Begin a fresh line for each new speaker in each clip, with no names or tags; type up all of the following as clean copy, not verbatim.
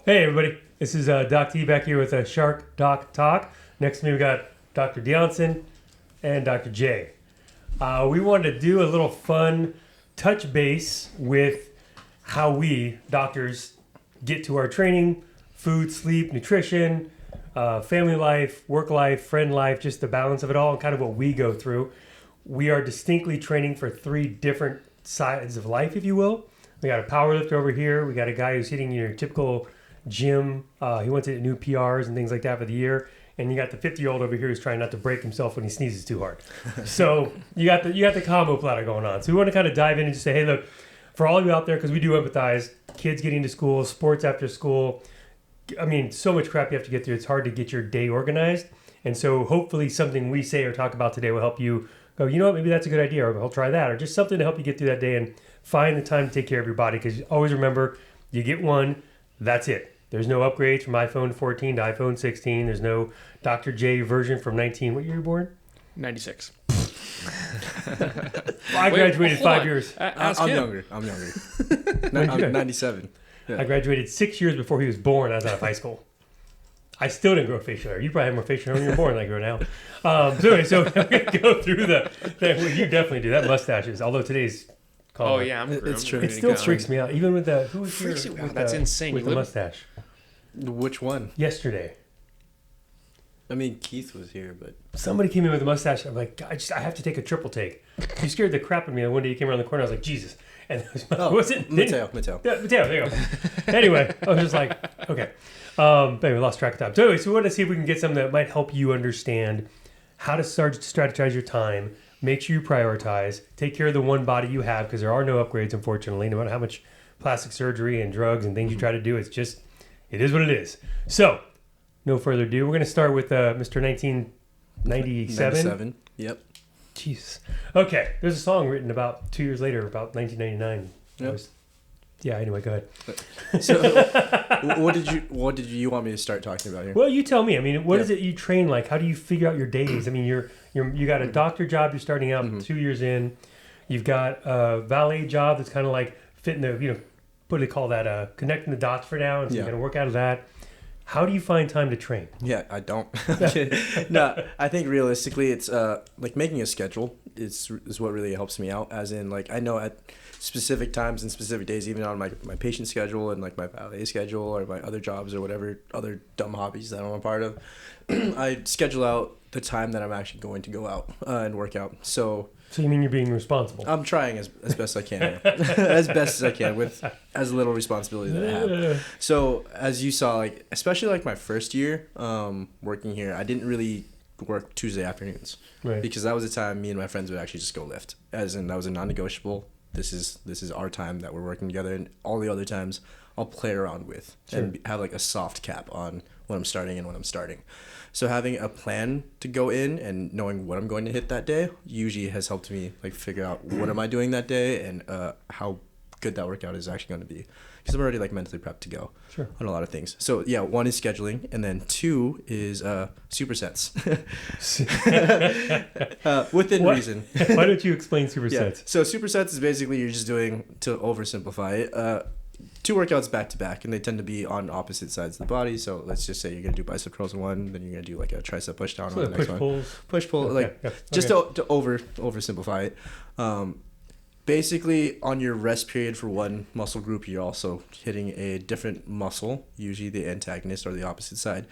Hey everybody, this is Doc T back here with a SHARC Doc Talk. Next to me we got Dr. Dionson and Dr. J. We wanted to do a little fun touch base with how we, doctors, get to our training, food, sleep, nutrition, family life, work life, friend life, just the balance of it all and kind of what we go through. We are distinctly training for three different sides of life, if you will. We got a powerlifter over here. We got a guy who's hitting your typical gym. He wants to hit new PRs and things like that for the year. And you got the 50-year-old over here who's trying not to break himself when he sneezes too hard. So you got the combo platter going on. So we want to kind of dive in and just say, hey, look, for all of you out there, because we do empathize, kids getting to school, sports after school. I mean, so much crap you have to get through. It's hard to get your day organized. And so hopefully something we say or talk about today will help you go, you know what, maybe that's a good idea, or I'll try that, or just something to help you get through that day and find the time to take care of your body. Because always remember, you get one, that's it. There's no upgrades from iPhone 14 to iPhone 16. There's no Dr. J version from 19. What year were you born?
96.
I graduated 5 years.
I'm younger. I'm 97. Yeah.
I graduated 6 years before he was born. I was out of high school. I still didn't grow facial hair. You probably have more facial hair when you were born than I grow now. So anyway, so we're going to go through well, you definitely do. That mustache is, although today's
Oh yeah, I'm
It's true.
It still freaks me out, even with the who was
Freaks
here
you out.
with
That's
the,
insane.
with
You
the
live-
mustache
Which one?
yesterday.
I mean, Keith was here, but
Somebody came in with a mustache. I'm like, I have to take a triple take. You scared the crap out of me. And one day you came around the corner. I was like, Jesus. And it was it?
Mateo.
Yeah, Mateo. There you go. Anyway, I was just like, okay. But anyway, lost track of time. So anyway, so we want to see if we can get something that might help you understand how to start to strategize your time. Make sure you prioritize. Take care of the one body you have, because there are no upgrades, unfortunately. No matter how much plastic surgery and drugs and things you try to do, it is what it is. So, no further ado. We're going to start with Mr. 1997.
97. Yep.
Jesus. Okay. There's a song written about 2 years later, about 1999.
Yep.
Anyway, go ahead.
So, what did you want me to start talking about here?
Well, you tell me. I mean, what is it you train like? How do you figure out your days? I mean, you got a doctor job. You're starting out 2 years in. You've got a valet job that's kind of like fitting the, what do they call that? Connecting the dots for now. And so you're going to work out of that. How do you find time to train?
Yeah, I don't. No, I think realistically, it's like making a schedule is what really helps me out. As in, like, I know at specific times and specific days, even on my patient schedule and like my valet schedule or my other jobs or whatever other dumb hobbies that I'm a part of, I schedule out the time that I'm actually going to go out and work out. So
you mean you're being responsible?
I'm trying as best I can, as best as I can with as little responsibility that I have. So as you saw, like especially like my first year working here, I didn't really work Tuesday afternoons,
right?
Because that was the time me and my friends would actually just go lift. As in, that was a non-negotiable. This is our time that we're working together, and all the other times I'll play around with and have like a soft cap on when I'm starting and when I'm starting. So having a plan to go in and knowing what I'm going to hit that day usually has helped me like figure out what am I doing that day and how good that workout is actually going to be, because I'm already like mentally prepped to go on a lot of things. So yeah, one is scheduling, and then two is supersets within reason.
Why don't you explain supersets?
So supersets is basically you're just doing, to oversimplify it, two workouts back to back, and they tend to be on opposite sides of the body. So let's just say you're gonna do bicep curls in one, then you're gonna do like a tricep push down on the next one. Push pull, like just to oversimplify it. Basically, on your rest period for one muscle group, you're also hitting a different muscle, usually the antagonist or the opposite side,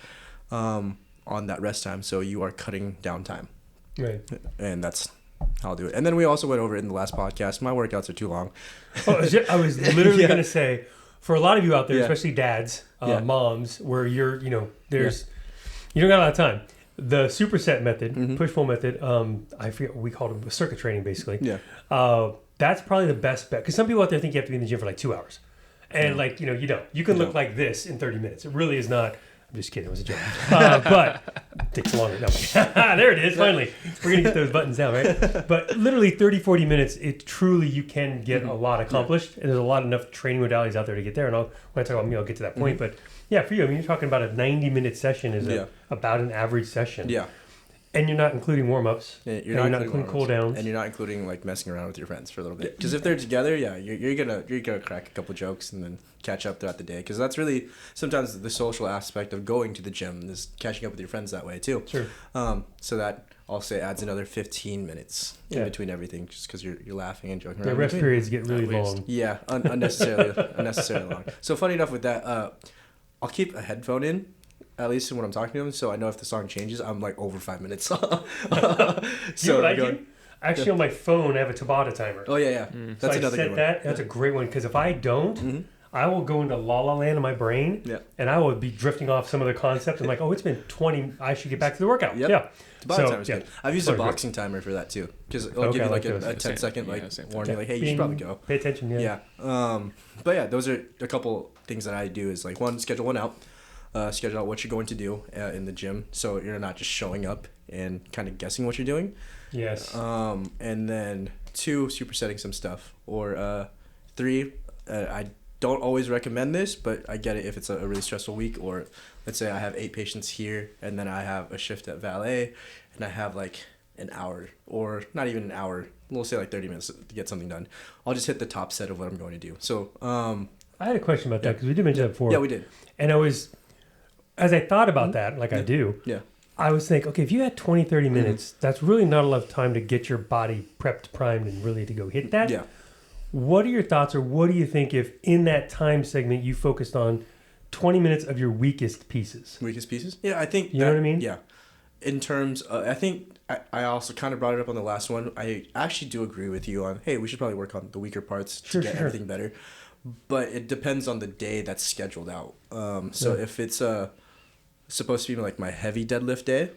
on that rest time. So you are cutting down time.
Right.
And that's how I'll do it. And then we also went over it in the last podcast. My workouts are too long.
I was literally going to say, for a lot of you out there, especially dads, moms, where you don't got a lot of time. The superset method, push-pull method, I forget what we called it, circuit training, basically.
Yeah.
That's probably the best bet. Because some people out there think you have to be in the gym for like 2 hours. And you don't. You can look like this in 30 minutes. It really is not. I'm just kidding. It was a joke. But it takes longer. No. There it is. Finally. We're going to get those buttons down, right? But literally 30, 40 minutes, you can get a lot accomplished. And there's a lot enough training modalities out there to get there. And when I talk about me, I'll get to that point. But yeah, for you, I mean, you're talking about a 90-minute session is about an average session.
Yeah.
And you're not including warm-ups.
You're not
including cool-downs.
And you're not including like messing around with your friends for a little bit. Because if they're together, yeah, you're gonna crack a couple jokes and then catch up throughout the day. Because that's really sometimes the social aspect of going to the gym is catching up with your friends that way too.
Sure.
So that I'll say adds another 15 minutes in between everything, just because you're laughing and joking around.
The rest periods get really long.
Yeah, unnecessarily long. So funny enough with that, I'll keep a headphone in, at least when I'm talking to them, so I know if the song changes, I'm like over 5 minutes.
So you know what I do? Actually, on my phone, I have a Tabata timer.
Oh yeah. That's
so
another good one.
That's a great one, because if I don't, I will go into la la land in my brain, and I will be drifting off some other concept. I'm like, oh, it's been 20. I should get back to the workout.
Yep.
Yeah.
Tabata timer's good. I've used a boxing timer for that too, because it'll give you like a 10-second warning, like, hey, you should probably go.
Pay attention. Yeah.
But yeah, those are a couple things that I do. Is like, one, schedule one out. Schedule out what you're going to do in the gym, so you're not just showing up and kind of guessing what you're doing.
Yes.
And then 2, supersetting some stuff. Or 3, I don't always recommend this, but I get it if it's a really stressful week. Or let's say I have 8 patients here, and then I have a shift at valet, and I have like an hour, or not even an hour. We'll say like 30 minutes to get something done. I'll just hit the top set of what I'm going to do. So
I had a question about that, because we did mention that before.
Yeah, we did.
And as I thought about that, like I do, I was thinking, okay, if you had 20, 30 minutes, that's really not enough time to get your body prepped, primed, and really to go hit that.
Yeah.
What are your thoughts, or what do you think if in that time segment you focused on 20 minutes of your weakest pieces?
Weakest pieces? Yeah, I think...
You know what I mean?
Yeah. In terms of... I think I also kind of brought it up on the last one. I actually do agree with you on, hey, we should probably work on the weaker parts to get everything better. But it depends on the day that's scheduled out. So if it's supposed to be like my heavy deadlift day,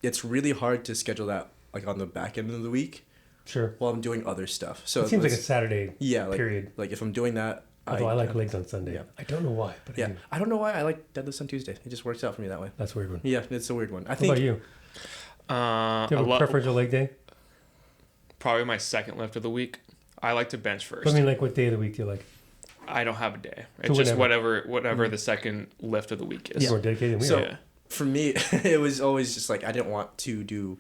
it's really hard to schedule that like on the back end of the week.
Sure.
While I'm doing other stuff. So
it seems like a Saturday
period. Like if I'm doing that,
although I like legs on Sunday. Yeah. I don't know why, but
I don't know why I like deadlifts on Tuesday. It just works out for me that way.
That's a weird one.
Yeah, it's a weird one.
What about you? Do you have a preferential leg day?
Probably my second lift of the week. I like to bench first.
I mean, like, what day of the week do you like?
I don't have a day. It's just whatever the second lift of the week is.
More dedicated than we
are. For me, it was always just like I didn't want to do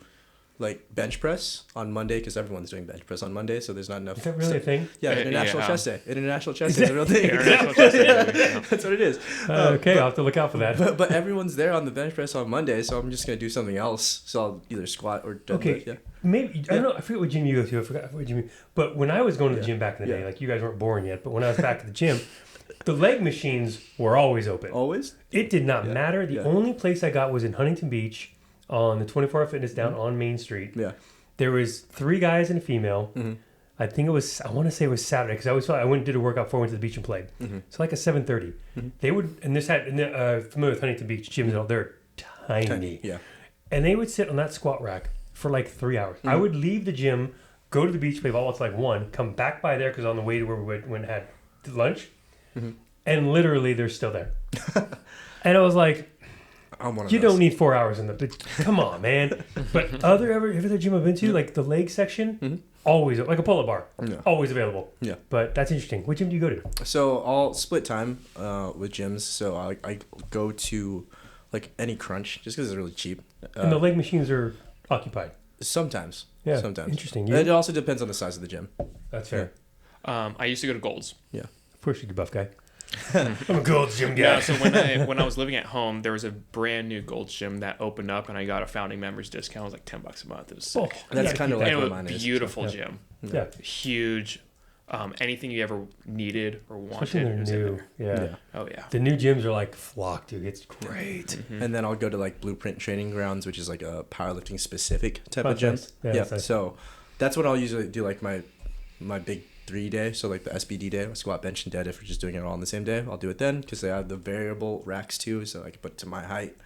like bench press on Monday, because everyone's doing bench press on Monday, so there's not enough.
Is that really a thing?
Yeah, International Chest Day. International Chest Day is a real thing. That's what it is.
Okay, I'll have to look out for that.
But everyone's there on the bench press on Monday, so I'm just gonna do something else. So I'll either squat or deadlift.
Okay. Yeah. Maybe I don't know. I forget what gym you go to. I forgot what gym. But when I was going to the gym back in the day, like you guys weren't born yet, but when I was back at the gym, the leg machines were always open.
Always.
It did not matter. The only place I got was in Huntington Beach on the 24-hour fitness down on Main Street.
Yeah.
There was 3 guys and a female. I think I want to say it was Saturday, because I always thought I went and did a workout before I went to the beach and played. So like at 7:30, they would, and this had familiar with Huntington Beach gyms, they're tiny.
Yeah.
And they would sit on that squat rack for like 3 hours. I would leave the gym, go to the beach, play volleyball till like 1, come back by there because on the way to where we went and had lunch, and literally they're still there. And I was like, you don't need 4 hours in the. Come on, man. But every other gym I've been to, like the leg section, always like a pull-up bar, always available.
Yeah.
But that's interesting. What gym do you go to?
So I'll split time with gyms. So I go to like any Crunch just because it's really cheap.
And the leg machines are occupied.
Sometimes.
Yeah.
Sometimes.
Interesting.
It also depends on the size of the gym.
That's fair.
I used to go to Gold's.
Yeah.
Of course, you're a buff guy. I'm a Gold's gym guy.
Yeah, so when I was living at home, there was a brand new Gold's gym that opened up, and I got a founding members discount. It was like $10 a month. It was sick.
That's kind of like what mine is.
Beautiful gym.
Yeah.
Huge. Anything you ever needed or wanted.
Especially when they're new. Yeah.
Oh yeah.
The new gyms are like flock, dude. It's great.
And then I'll go to like Blueprint Training Grounds, which is like a powerlifting specific type of gym.
Nice.
Yeah. So that's what I'll usually do, like my big 3 day. So like the SBD day, squat, bench, and dead. If we're just doing it all on the same day, I'll do it then, because they have the variable racks too, so I can put it to my height,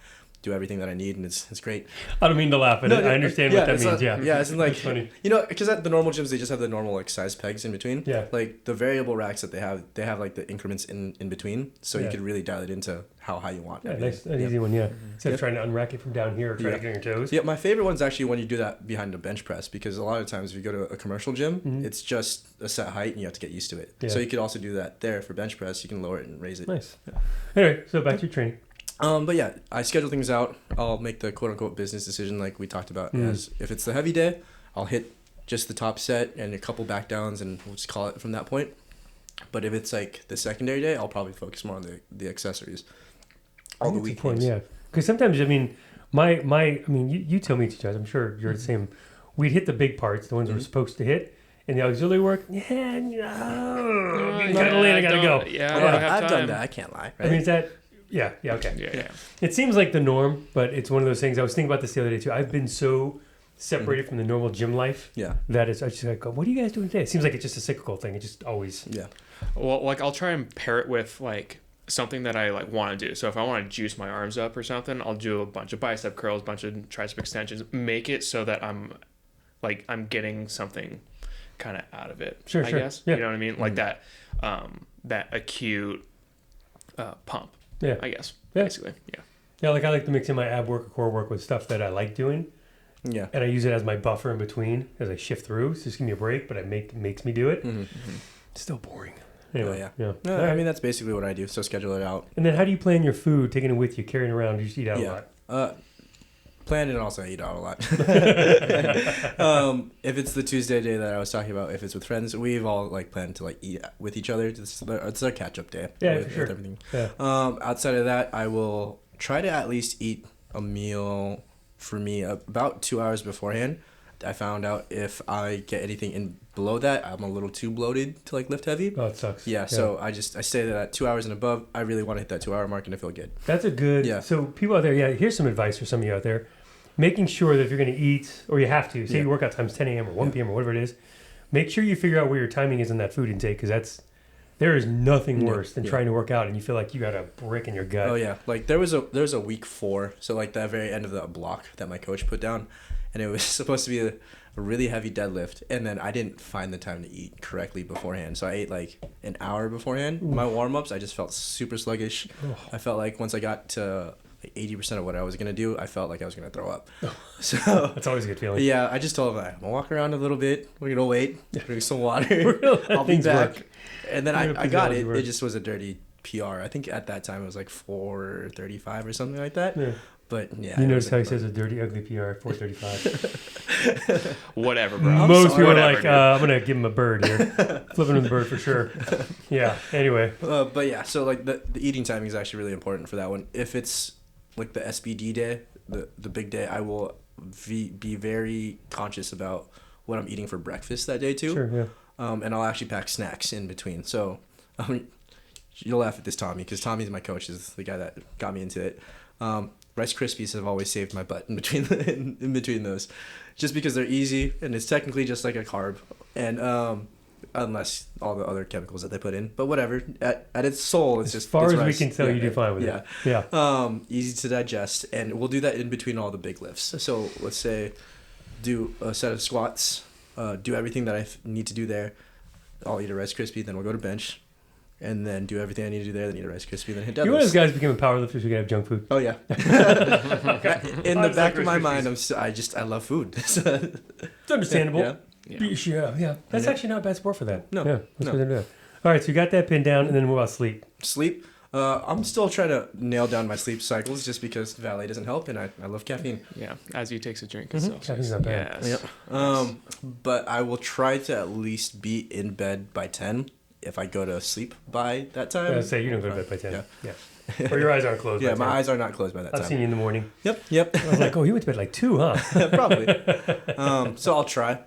do everything that I need, and it's great.
I don't mean to laugh at it. I understand what that means.
Yeah, it's like,
funny.
You know, because at the normal gyms they just have the normal like size pegs in between.
Yeah.
Like the variable racks that they have like the increments in between, so you could really dial it into how high you want.
Yeah, nice, an easy one. Yeah. Instead of trying to unrack it from down here or trying to get on your toes.
Yeah, my favorite one's actually when you do that behind a bench press, because a lot of times if you go to a commercial gym, it's just a set height and you have to get used to it. Yeah. So you could also do that there for bench press. You can lower it and raise it.
Nice. Yeah. Anyway, so back to your training.
But yeah, I schedule things out. I'll make the quote unquote business decision like we talked about. As if it's the heavy day, I'll hit just the top set and a couple back downs, and we'll just call it from that point. But if it's like the secondary day, I'll probably focus more on the accessories. All the weak things.
Yeah, because sometimes, I mean, I mean, you tell me, I'm sure you're the same. We'd hit the big parts, the ones we're supposed to hit. And the auxiliary work, no, I'm not gonna land, I gotta go.
Yeah,
I've done that. I can't lie. Right?
I mean, is that, okay.
Yeah.
It seems like the norm, but it's one of those things. I was thinking about this the other day too. I've been so separated from the normal gym life.
Yeah.
That is, I just like, what are you guys doing today? It seems like it's just a cyclical thing. It just always.
Yeah.
Well, like I'll try and pair it with like something that I like want to do. So if I want to juice my arms up or something, I'll do a bunch of bicep curls, bunch of tricep extensions. Make it so that I'm getting something kind of out of it.
Sure.
I guess.
Yeah.
You know what I mean? Like that acute pump.
Yeah.
I guess.
Yeah.
Basically. Yeah.
Yeah, like I like to mix in my ab work or core work with stuff that I like doing.
Yeah.
And I use it as my buffer in between as I shift through. So just give me a break, but it makes me do it. It's still boring. Anyway,
yeah. No, I mean, that's basically what I do. So schedule it out.
And then how do you plan your food, taking it with you, carrying it around? Do you just eat out a lot?
Plan and also eat out a lot. If it's the Tuesday day that I was talking about, if it's with friends, we've all like planned to like eat with each other. It's our catch up day.
Yeah,
with,
for sure.
with everything.
Yeah.
Outside of that, I will try to at least eat a meal for me about 2 hours beforehand. I found out if I get anything in below that, I'm a little too bloated to like lift heavy.
Oh, it sucks.
Yeah, so I stay there at 2 hours and above. I really want to hit that 2 hour mark and I feel good.
That's a good.
Yeah.
So people out there, here's some advice for some of you out there. Making sure that if you're going to eat, or you have to, say your workout time's 10 a.m. or 1 p.m. or whatever it is, make sure you figure out where your timing is in that food intake, because there is nothing worse than trying to work out and you feel like you got a brick in your gut.
Oh yeah, like there was a week 4, so like the very end of the block that my coach put down, and it was supposed to be a really heavy deadlift, and then I didn't find the time to eat correctly beforehand, so I ate like an hour beforehand. My warm-ups, I just felt super sluggish. I felt like once I got to like 80% of what I was gonna do, I felt like I was gonna throw up. So
that's always a good feeling.
Yeah, I just told him I'm gonna walk around a little bit. We're gonna wait. Drink some water. I'll be back.
Work.
And then I got it. It just was a dirty PR. I think at that time it was like 4:35 or something like that. Yeah. But yeah.
You notice how he says a dirty, ugly PR, 4:35.
Whatever, bro.
Most people are like, I'm gonna give him a bird here. Flipping him the bird for sure. Yeah. Anyway.
But yeah, so like the eating timing is actually really important for that one. If it's like the SBD day, the big day, I will be very conscious about what I'm eating for breakfast that day too.
Sure, yeah.
And I'll actually pack snacks in between. So you'll laugh at this, Tommy, because Tommy's my coach, is the guy that got me into it. Rice Krispies have always saved my butt in between those, just because they're easy and it's technically just like a carb, and unless all the other chemicals that they put in, but whatever. At its soul, it's just
as far as
rice.
we can tell, you do fine with it. Yeah.
Easy to digest, and we'll do that in between all the big lifts. So let's say do a set of squats, do everything that I need to do there. I'll eat a Rice Krispie, then we'll go to bench. And then do everything I need to do there, then eat a Rice Krispie, then hit deadlifts.
You know those guys becoming powerlifters who can have junk food?
Oh, yeah. In the back of my mind, I love food.
It's understandable.
Yeah.
That's actually not a bad sport for that.
No.
Yeah, let's go do that. All right, so you got that pinned down, and then what about sleep?
Sleep. I'm still trying to nail down my sleep cycles just because valet doesn't help, and I love caffeine.
Yeah, as he takes a drink.
Caffeine's not bad.
Yes.
Yep. But I will try to at least be in bed by 10. If I go to sleep by that time.
I say you don't go to bed by 10. Yeah. Or your eyes aren't closed by 10.
My eyes are not closed by that time.
I've seen you in the morning.
Yep.
I was like, oh, you went to bed like 2, huh?
Probably. So I'll try.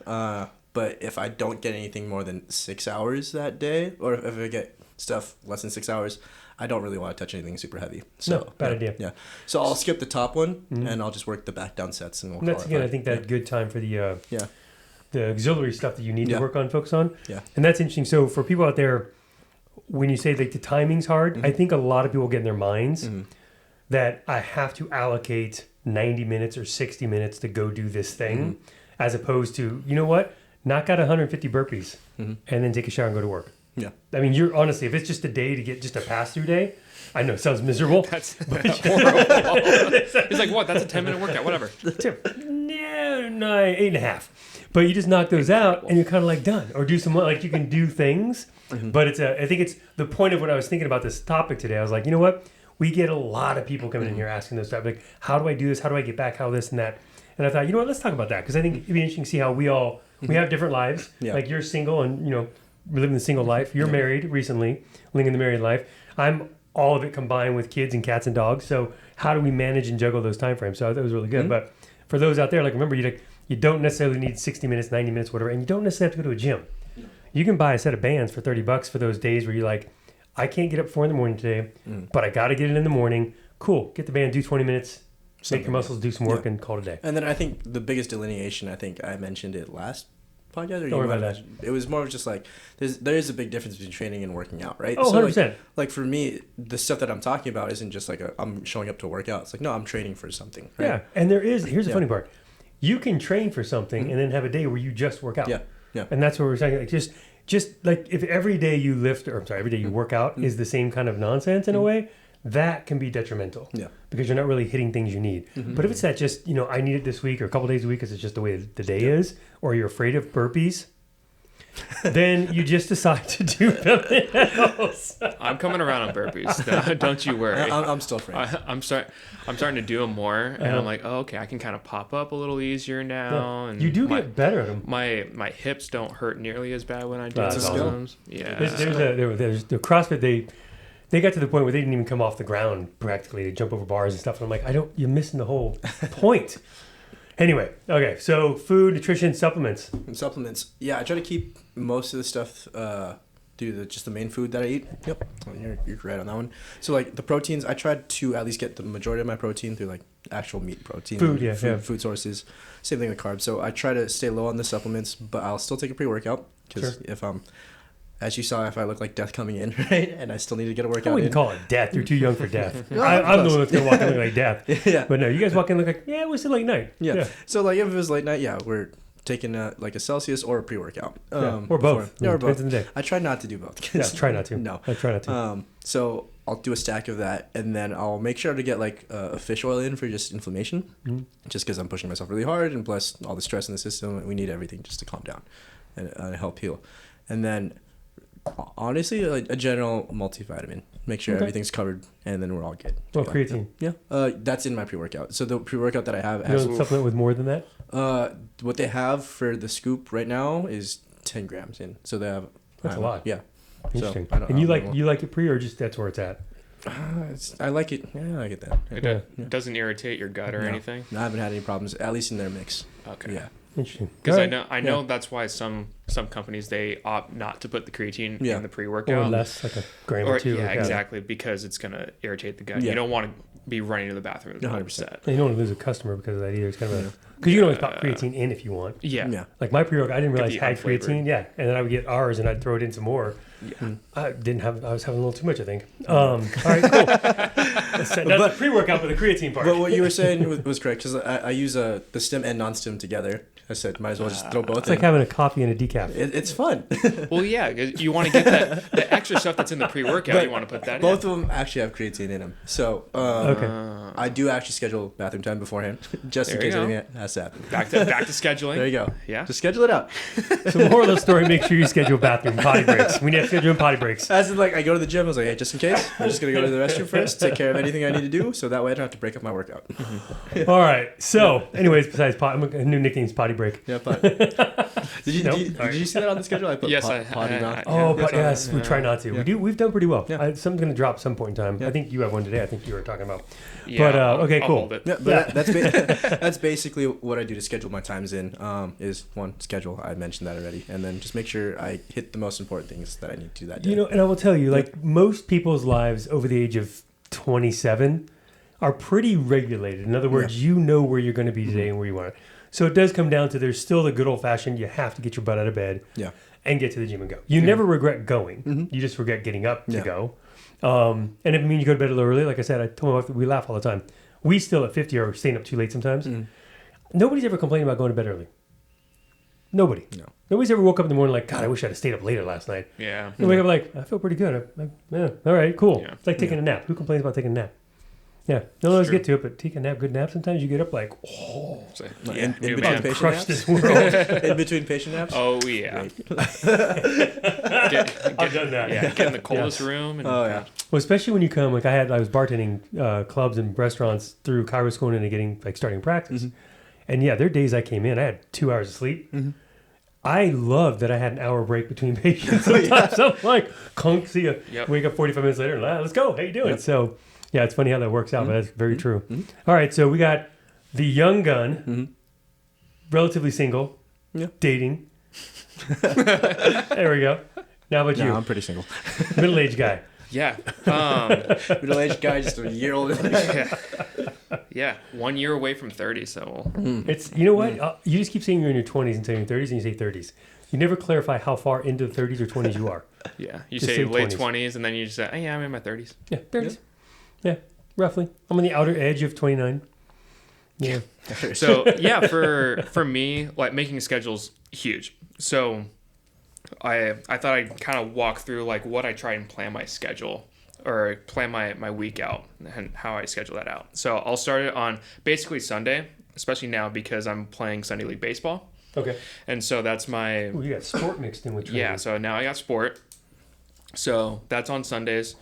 But if I don't get anything more than 6 hours that day, or if I get stuff less than 6 hours, I don't really want to touch anything super heavy. So
bad idea.
Yeah. So I'll skip the top one, and I'll just work the back down sets, and we'll
that's again, I think that's good time for the the auxiliary stuff that you need to work on, focus on.
Yeah.
And that's interesting. So for people out there, when you say like the timing's hard, I think a lot of people get in their minds that I have to allocate 90 minutes or 60 minutes to go do this thing, as opposed to, you know what, knock out 150 burpees and then take a shower and go to work.
Yeah.
I mean, you're honestly, if it's just a day to get just a pass-through day, I know it sounds miserable.
That's horrible. He's like, what? That's a 10-minute workout, whatever.
No, 8.5. But you just knock those out and you're kind of like done. Or do some, like you can do things. But I think it's the point of what I was thinking about this topic today. I was like, you know what? we get a lot of people coming in here asking those stuff, like, how do I do this? How do I get back? How this and that? And I thought, you know what, let's talk about that, because I think it'd be interesting to see how we have different lives.
Yeah.
Like you're single and, living the single life. You're married recently, living the married life. I'm all of it combined with kids and cats and dogs. So how do we manage and juggle those time frames? So I thought it was really good. But for those out there, like, remember, you don't necessarily need 60 minutes, 90 minutes, whatever, and you don't necessarily have to go to a gym. You can buy a set of bands for $30 for those days where you're like, I can't get up 4 a.m. today, but I got to get it in the morning. Cool. Get the band, do 20 minutes, make your muscles do some work, and call it a day.
And then I think the biggest delineation, I think I mentioned it last podcast.
Don't worry about that.
It was more of just like, there is a big difference between training and working out, right?
Oh,
so
100%.
Like for me, the stuff that I'm talking about isn't just like I'm showing up to work out. It's like, no, I'm training for something. Right?
Yeah. And here's the funny part. You can train for something and then have a day where you just work out.
Yeah. Yeah.
And that's what we're saying. Like just like if every day you every day you work out is the same kind of nonsense in a way, that can be detrimental.
Yeah.
Because you're not really hitting things you need. But if it's that just, I need it this week or a couple days a week because it's just the way the day is, or you're afraid of burpees, then you just decide to do something else.
I'm coming around on burpees. Don't you worry.
I'm still afraid.
I'm starting to do them more, and I'm like, oh, okay, I can kind of pop up a little easier now.
Yeah.
And
You do get better at them.
My hips don't hurt nearly as bad when I do
That's
them.
awesome.
Yeah.
There's the CrossFit. They got to the point where they didn't even come off the ground practically. They jump over bars and stuff. And I'm like, you're missing the whole point. Anyway, okay, so food, nutrition, supplements.
And supplements. Yeah, I try to keep most of the stuff just the main food that I eat. Yep, you're right on that one. So like the proteins, I try to at least get the majority of my protein through like actual meat protein. Food sources. Same thing with carbs. So I try to stay low on the supplements, but I'll still take a pre-workout because if I'm, as you saw, if I look like death coming in, right, and I still need to get a workout in.
I wouldn't call it death. You're too young for death. I'm the one that's going to walk in looking like death.
Yeah.
But no, you guys walk in look like, it was a late night.
Yeah. So like if it was late night, we're taking like a Celsius or a pre-workout.
Or both.
Or both.
In the day.
I try not to do both.
Yeah, try not to.
No.
I try not to.
So I'll do a stack of that, and then I'll make sure to get like a fish oil in for just inflammation, just because I'm pushing myself really hard, and plus all the stress in the system. We need everything just to calm down and help heal. And then honestly, like a general multivitamin. Make sure everything's covered, and then we're all good.
Well, creatine.
Yeah. That's in my pre-workout. So the pre-workout that I have
has... You don't supplement with more than that?
What they have for the scoop right now is 10 grams in. So they have...
That's a lot.
Yeah.
Interesting. So and you like it pre, or just that's where it's at?
I like it. Yeah, I like it that.
It doesn't irritate your gut or anything?
I haven't had any problems, at least in their mix.
Okay.
Yeah.
Interesting.
Because I know that's why some companies, they opt not to put the creatine in the pre-workout.
Or less, like a gram or two.
Yeah, exactly, because it's going to irritate the gut. You don't want to be running to the bathroom.
100%.
You don't want to lose a customer because of that either. It's kind of because you can always pop creatine in if you want.
Yeah.
Like my pre-workout, I didn't realize had creatine. Yeah, and then I would get ours and I'd throw it in some more. Yeah. I was having a little too much, I think. All right, cool. That's the pre-workout with the creatine part.
But what you were saying was correct, because I use the stim and non-stim together. I said, might as well just throw both in.
It's like having a coffee and a decaf.
It's fun.
Well, yeah, 'cause you want to get the extra stuff that's in the pre-workout. But you want to put that
both of them actually have creatine in them. So I do actually schedule bathroom time beforehand, just in case anything has to happen.
Back to scheduling.
There you go.
Yeah.
Just schedule it out.
So moral of the story, make sure you schedule bathroom potty breaks. We need to schedule potty breaks.
As in, like, I go to the gym, I was like, hey, just in case, I'm just going to go to the restroom first, take care of anything I need to do, so that way I don't have to break up my workout.
All right. So, anyways, besides a new nickname's potty break.
Yeah, potty. Did you see that on the schedule? I put potty mouth.
Oh, but yes, we try not to.
Yeah.
We've done pretty well.
Yeah.
Something's going to drop some point in time. Yeah. I think you have one today. I think you were talking about.
Yeah,
but okay,
I'll
cool.
hold it.
Yeah, but that's basically what I do to schedule my times in. Is one, schedule. I mentioned that already, and then just make sure I hit the most important things that I need to do that day.
And I will tell you, like most people's lives over the age of 27 are pretty regulated. In other words, you know where you're going to be today and where you want it. So it does come down to there's still the good old fashioned. You have to get your butt out of bed.
Yeah.
And get to the gym and go. You never regret going. You just regret getting up to go. And if it means you go to bed a little early, like I said, I told my wife that we laugh all the time. We still at 50 are staying up too late sometimes. Nobody's ever complained about going to bed early. Nobody.
No.
Nobody's ever woke up in the morning like, God, I wish I'd have stayed up later last night.
Yeah.
They wake up like, I feel pretty good. Yeah, all right, cool.
Yeah.
It's like taking a nap. Who complains about taking a nap? Yeah. Don't always
True.
get to it, but take a nap, good nap. Sometimes you get up like, oh,
So,
In-
yeah,
in
new
between
man.
patient
crush
naps?
this world.
In between patient naps?
Oh yeah.
I've done that.
Yeah, get in the coldest room. And,
Oh, yeah.
Well, especially when you come, like I was bartending clubs and restaurants through Cairo school and getting like starting practice. And yeah, there are days I came in, I had 2 hours of sleep. I love that I had an hour break between patients. Sometimes I'm like, conk, see you.
Yep.
Wake up 45 minutes later, let's go. How you doing? So yeah, it's funny how that works out, but that's very true. All right, so we got the young gun, relatively single, dating. There we go. Now about
No,
you,
I'm pretty single.
middle-aged guy.
Yeah.
Middle-aged guy, just a year older than me.
Yeah. 1 year away from 30. So
It's you know what you just keep saying you're in your 20s and saying your 30s, and you say 30s. You never clarify how far into the 30s or 20s you are.
yeah, you
Just
say
say
late
20s.
20s, and then you just say, oh, yeah, I'm in my 30s.
Yeah, 30s. Yeah, roughly. I'm on the outer edge of 29. Yeah.
So yeah, for me, like making a schedule's huge. So I thought I'd kind of walk through like what I try and plan my schedule or plan my week out and how I schedule that out. So I'll start it on basically Sunday, especially now because I'm playing Sunday League baseball.
Okay.
And so that's my
Ooh, you got sport mixed in with training.
yeah. So now I got sport. So that's on Sundays.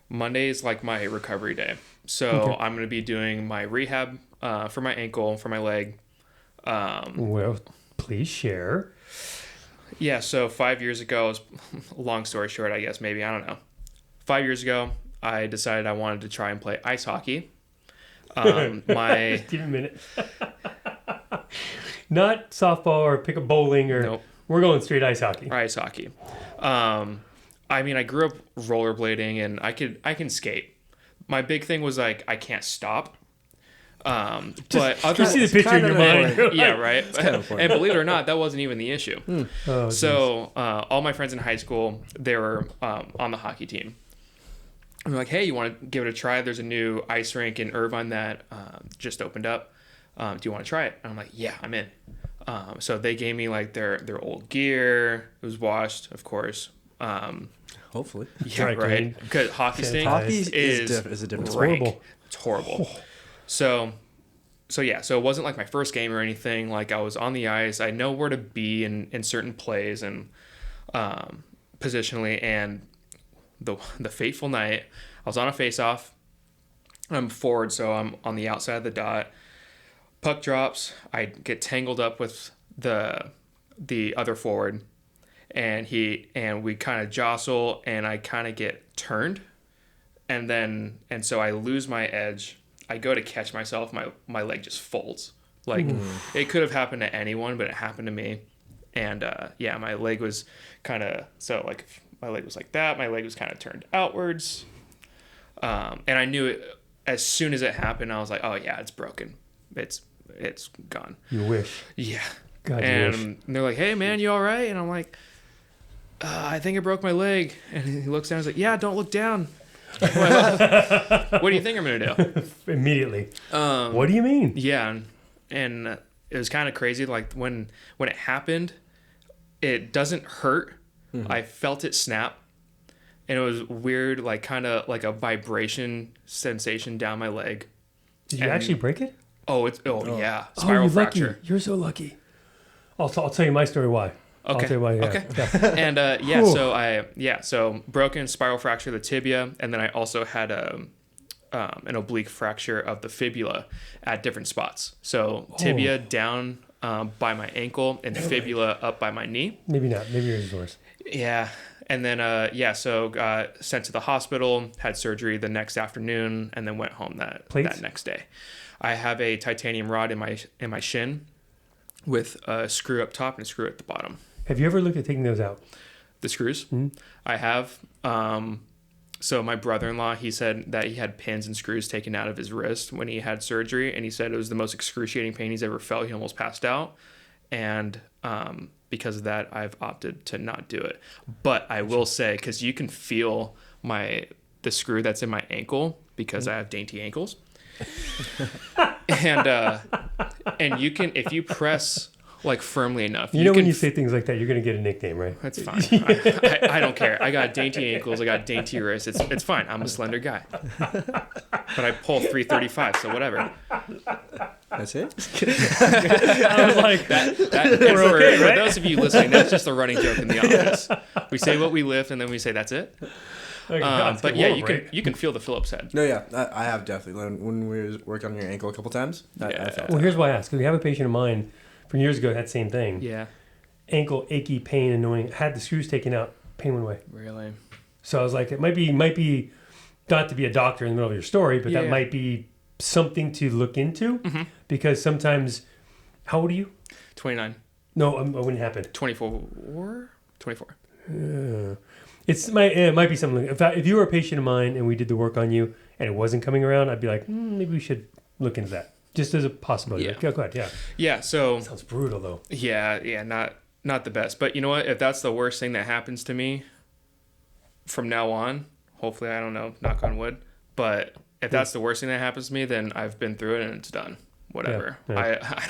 Monday is like my recovery day. So
Okay.
I'm going to be doing my rehab for my ankle, for my leg.
Well, please share.
Yeah, so 5 years ago, long story short, I guess, maybe, I don't know. 5 years ago, I decided I wanted to try and play ice hockey. My
Just give me a minute. Not softball or pick up bowling or
Nope.
we're going straight ice hockey.
ice hockey. I mean, I grew up rollerblading and I can skate. My big thing was like I can't stop. But other
You see the picture in your mind.
yeah, right.
kind of important.
And believe it or not, that wasn't even the issue.
Oh,
So all my friends in high school, they were on the hockey team. I'm like, hey, you want to give it a try? There's a new ice rink in Irvine that just opened up. Do you want to try it? And I'm like, yeah, I'm in. So they gave me like their old gear. It was washed, of course.
Hopefully.
Yeah,
Dry
right.
cleaned.
Because hockey stink
Hockey
is
is a different
It's
sport.
rank.
horrible.
It's horrible. So yeah, so it wasn't like my first game or anything. Like I was on the ice. I know where to be in certain plays and positionally. And the fateful night, I was on a face-off. I'm forward, so I'm on the outside of the dot. Puck drops. I get tangled up with the other forward, and we kind of jostle, and I kind of get turned, and so I lose my edge. I go to catch myself, my leg just folds. Like it could have happened to anyone, but it happened to me. And yeah, my leg was kind of like my leg was like that. My leg was kind of turned outwards, and I knew it as soon as it happened. I was like, oh yeah, it's broken. It's gone.
You wish.
Yeah.
God, you
And
wish.
they're like, hey man, you all right? And I'm like, I think I broke my leg. And he looks down and he's like, yeah, don't look down. What do you think I'm gonna do?
Immediately. What do you mean?
Yeah, and it was kind of crazy. Like when it happened, it doesn't hurt. I felt it snap, and it was weird, like kind of like a vibration sensation down my leg.
Did you
And-
actually break it?
Oh, yeah,
Oh,
spiral
you're
fracture.
lucky. You're so lucky. I'll tell you my story why. I'll
Okay.
tell you why. Yeah.
Okay.
Yeah.
And
Whew.
so broken spiral fracture of the tibia, and then I also had an oblique fracture of the fibula at different spots. So tibia down by my ankle and fibula up by my knee.
Maybe not. Maybe yours is worse.
Yeah. And then so got sent to the hospital, had surgery the next afternoon, and then went home that
Plates?
next day. I have a titanium rod in my shin with a screw up top and a screw at the bottom.
Have you ever looked at taking those out?
The screws? I have. So my brother-in-law, he said that he had pins and screws taken out of his wrist when he had surgery, and he said it was the most excruciating pain he's ever felt. He almost passed out, and because of that, I've opted to not do it. But I will say, because you can feel the screw that's in my ankle because I have dainty ankles, and you can, if you press like firmly enough.
You know, when you say things like that, you're gonna get a nickname, right?
That's fine. I don't care. I got dainty ankles. I got dainty wrists. It's fine. I'm a slender guy. But I pull 335, so whatever.
That's it.
I was like,
for those of you listening, that's just a running joke in the office. We say what we lift, and then we say that's it. But yeah, you can feel the Phillips head.
No, yeah, I have definitely. When we worked on your ankle a couple times, I felt
well, here's why I asked. Because we have a patient of mine from years ago that same thing.
Yeah.
Ankle achy, pain, annoying. Had the screws taken out, pain went away.
Really?
So I was like, it might be not to be a doctor in the middle of your story, but that might be something to look into because sometimes, how old are you?
29.
No, when it happened.
24.
It might be something. If you were a patient of mine and we did the work on you and it wasn't coming around, I'd be like, maybe we should look into that, just as a possibility.
Yeah.
Go ahead. Yeah.
Yeah. So
sounds brutal though.
Yeah. Not the best. But you know what? If that's the worst thing that happens to me from now on, hopefully, I don't know, knock on wood. But if that's the worst thing that happens to me, then I've been through it and it's done. Whatever. Yeah.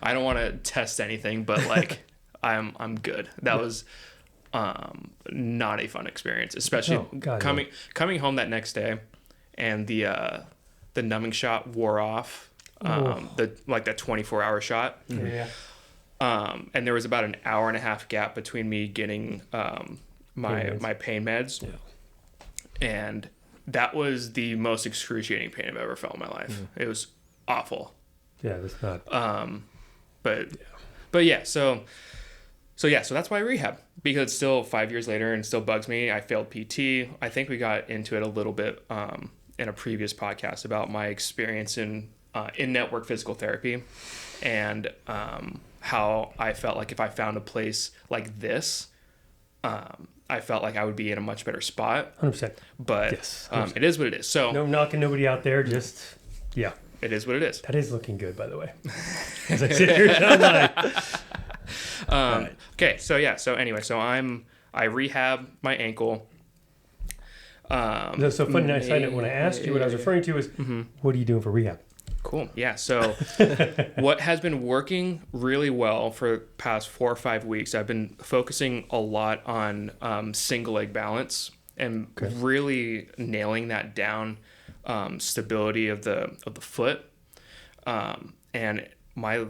I don't want to test anything, but like I'm good. That was not a fun experience, especially coming home that next day, and the numbing shot wore off. That 24-hour shot.
Yeah.
And there was about an hour and a half gap between me getting my pain meds, and that was the most excruciating pain I've ever felt in my life. It was awful.
Yeah, that's not.
But yeah, so that's why I rehab, because it's still 5 years later and still bugs me. I failed PT. I think we got into it a little bit in a previous podcast about my experience in network physical therapy, and how I felt like if I found a place like this, I felt like I would be in a much better spot.
100%.
But
yes,
it is what it is. So
no knocking nobody out there. Just
it is what it is.
That is looking good, by the way. As I sit here, I'm like,
okay. So anyway, I rehab my ankle.
So funny nice side note, when I asked you what I was referring to is, what are you doing for rehab?
Cool. Yeah. So what has been working really well for the past 4 or 5 weeks, I've been focusing a lot on single leg balance and really nailing that down, stability of the foot. And my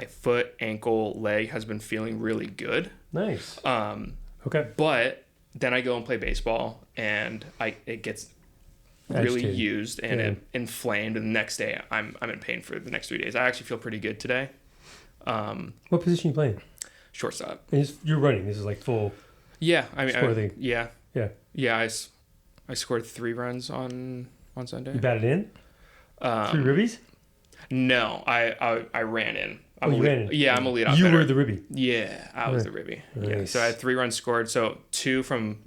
foot, ankle, leg has been feeling really good.
Nice.
Okay. But then I go and play baseball and it gets really used and inflamed, and the next day I'm in pain for the next 3 days. I actually feel pretty good today.
What position are you playing?
Shortstop.
And you're running. This is like full.
Yeah, I mean,
yeah.
I scored 3 runs on Sunday.
You batted in? 3 ribbies?
No, I ran in.
You ran in?
Yeah, I'm a leadoff.
You were the ribby.
Yeah, I was the ribby.
Nice.
Yeah, so I had 3 runs scored. So 2 from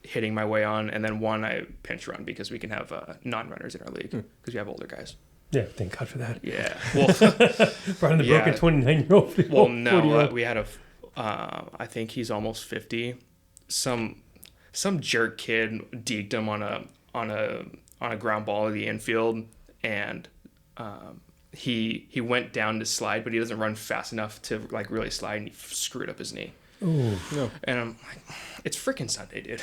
hitting my way on, and then 1 I pinch run because we can have non-runners in our league because we have older guys.
Yeah, thank God for that.
Yeah. Well,
Brian the broken 29-year-old.
Well, no, we had I think he's almost 50. Some jerk kid deked him on a ground ball at the infield, and he went down to slide, but he doesn't run fast enough to like really slide, and he screwed up his knee.
Oh no!
And I'm like, it's freaking Sunday, dude.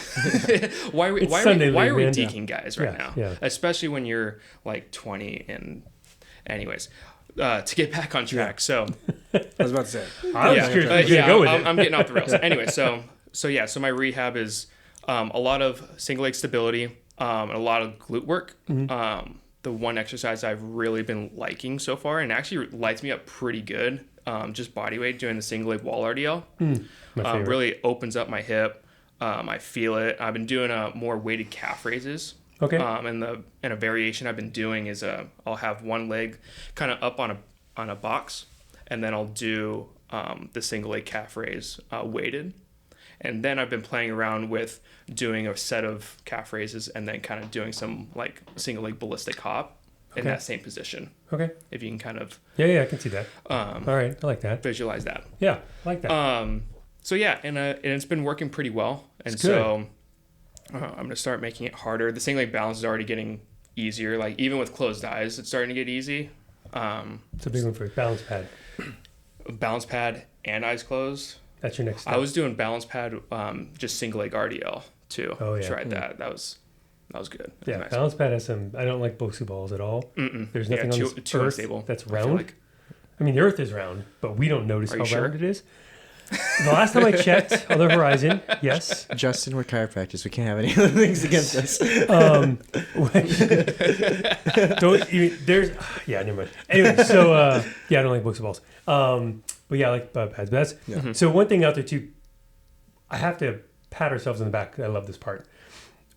why are we deking guys right now?
Yeah.
Especially when you're like 20. And anyways, to get back on track. So
I was about to say.
I'm getting off the rails. Anyway, so my rehab is a lot of single leg stability, and a lot of glute work. The one exercise I've really been liking so far, and actually lights me up pretty good, just body weight, doing the single leg wall RDL. Really opens up my hip. I feel it. I've been doing more weighted calf raises.
Okay.
And a variation I've been doing is I'll have one leg kind of up on a box, and then I'll do the single leg calf raise weighted. And then I've been playing around with doing a set of calf raises and then kind of doing some like single leg ballistic hop in that same position.
Okay.
If you can kind of.
Yeah, I can see that. All right, I like that.
Visualize that.
Yeah, I like that.
So yeah, and it's been working pretty well. And so I'm going to start making it harder. The single leg balance is already getting easier. Like even with closed eyes, it's starting to get easy.
It's a big one for a balance pad.
balance pad and eyes closed.
That's your next step.
I was doing balance pad, just single leg RDL too.
Oh, yeah.
Tried that. That was good. That was nice.
Balance pad has some. I don't like Bosu balls at all. There's nothing on this
too
earth
unstable.
that's round. I mean, the earth is round, but we don't notice how
sure?
round it is. The last time I checked on the horizon, yes.
Justin, we're chiropractors. We can't have any other things against us.
Never mind. Anyway, so I don't like Bosu balls. But yeah, I like pads. But so one thing out there too, I have to pat ourselves on the back. I love this part.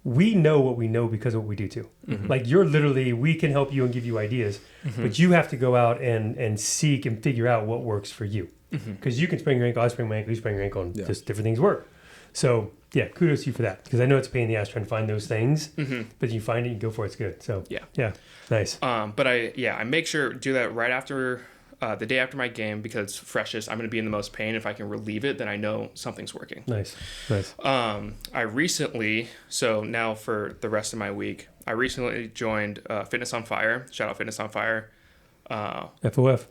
We know what we know because of what we do too. Like you're literally, we can help you and give you ideas, but you have to go out and seek and figure out what works for you. Because you can sprain your ankle, I sprain my ankle, you sprain your ankle, and just different things work. So yeah, kudos to you for that. Because I know it's a pain in the ass trying to find those things, but you find it, you go for it, it's good. So yeah, nice.
But I make sure do that right after the day after my game because it's freshest. I'm going to be in the most pain. If I can relieve it, then I know something's working.
Nice.
I recently, so now for the rest of my week, I recently joined Fitness on Fire. Shout out Fitness on Fire.
FOF.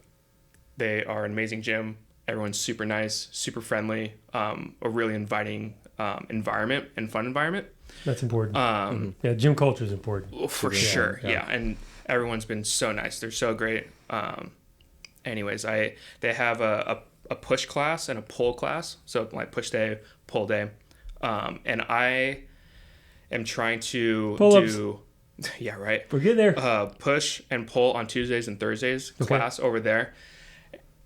They are an amazing gym. Everyone's super nice, super friendly, a really inviting environment and fun environment.
That's important. Yeah, gym culture is important.
For sure, yeah. And everyone's been so nice. They're so great. Anyways, they have a push class and a pull class. So like push day, pull day. And I am trying to do... Yeah, right.
We're getting there.
Push and pull on Tuesdays and Thursdays class over there.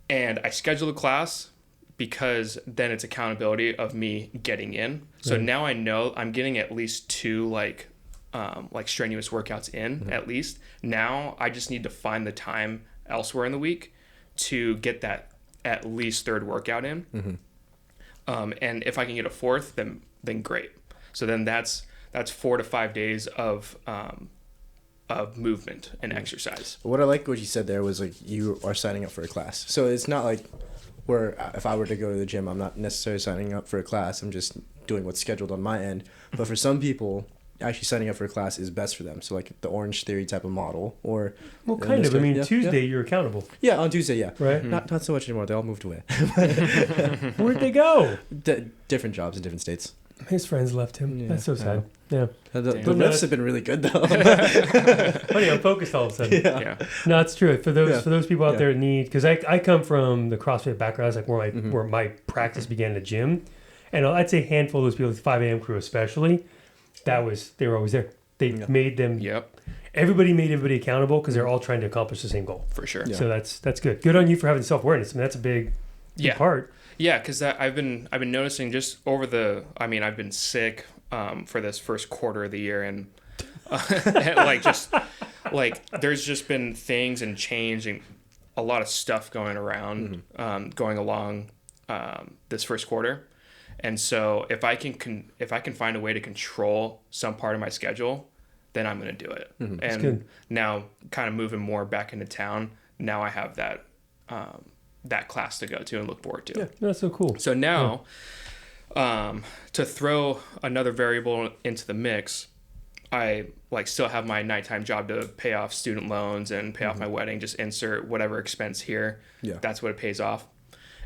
And I schedule a class because then it's accountability of me getting in. So now I know I'm getting at least 2 like strenuous workouts in at least. Now I just need to find the time elsewhere in the week to get that at least 3rd workout in. And if I can get a 4th, then great. So then that's 4 to 5 days of movement and exercise.
What I like what you said there was like you are signing up for a class. So it's not like where if I were to go to the gym, I'm not necessarily signing up for a class. I'm just doing what's scheduled on my end. But for some people, actually signing up for a class is best for them. So like the Orange Theory type of model or...
Well, kind of. I mean, Tuesday you're accountable.
Yeah, on Tuesday, yeah.
Right?
Not so much anymore. They all moved away.
Where'd they go?
Different jobs in different states.
His friends left him. Yeah, that's so sad. Yeah.
The lifts have been really good though.
Funny, I'm focused all of a sudden.
Yeah.
No, it's true. For those people out there that need, because I come from the CrossFit background, it's like where my practice began in the gym, and I'd say a handful of those people, the 5 a.m. crew especially, they were always there. They made them.
Yep.
Everybody made everybody accountable because they're all trying to accomplish the same goal.
For sure.
So that's good. Good on you for having self-awareness. I mean, that's a big part.
Yeah, because I've been noticing just over I've been sick for this first quarter of the year, and there's just been things and change and a lot of stuff going around, going along this first quarter, and so if I can find a way to control some part of my schedule, then I'm going to do it. And now, kind of moving more back into town, now I have that class to go to and look forward to.
Yeah, that's so cool.
So now, to throw another variable into the mix, I still have my nighttime job to pay off student loans and pay off my wedding. Just insert whatever expense here. Yeah, that's what it pays off,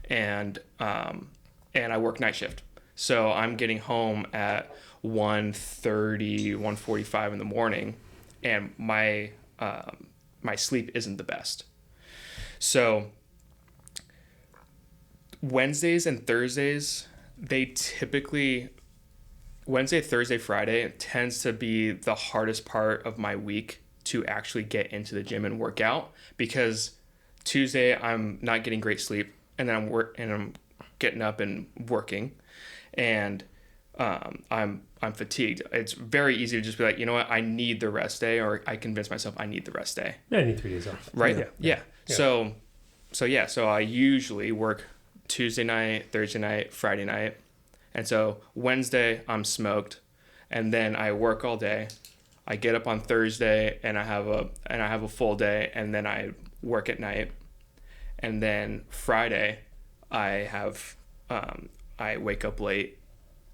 and I work night shift. So I'm getting home at 1:30, 1:45 in the morning, and my sleep isn't the best. So Wednesdays and Thursdays, Wednesday, Thursday, Friday tends to be the hardest part of my week to actually get into the gym and work out, because Tuesday I'm not getting great sleep, and then I'm getting up and working, and I'm fatigued. It's very easy to just be like, you know what, I need the rest day, or I convince myself I need the rest day.
Yeah, I need 3 days off.
Right? Yeah. So I usually work Tuesday night, Thursday night, Friday night. And so Wednesday I'm smoked, and then I work all day. I get up on Thursday and I have a full day, and then I work at night. And then Friday I wake up late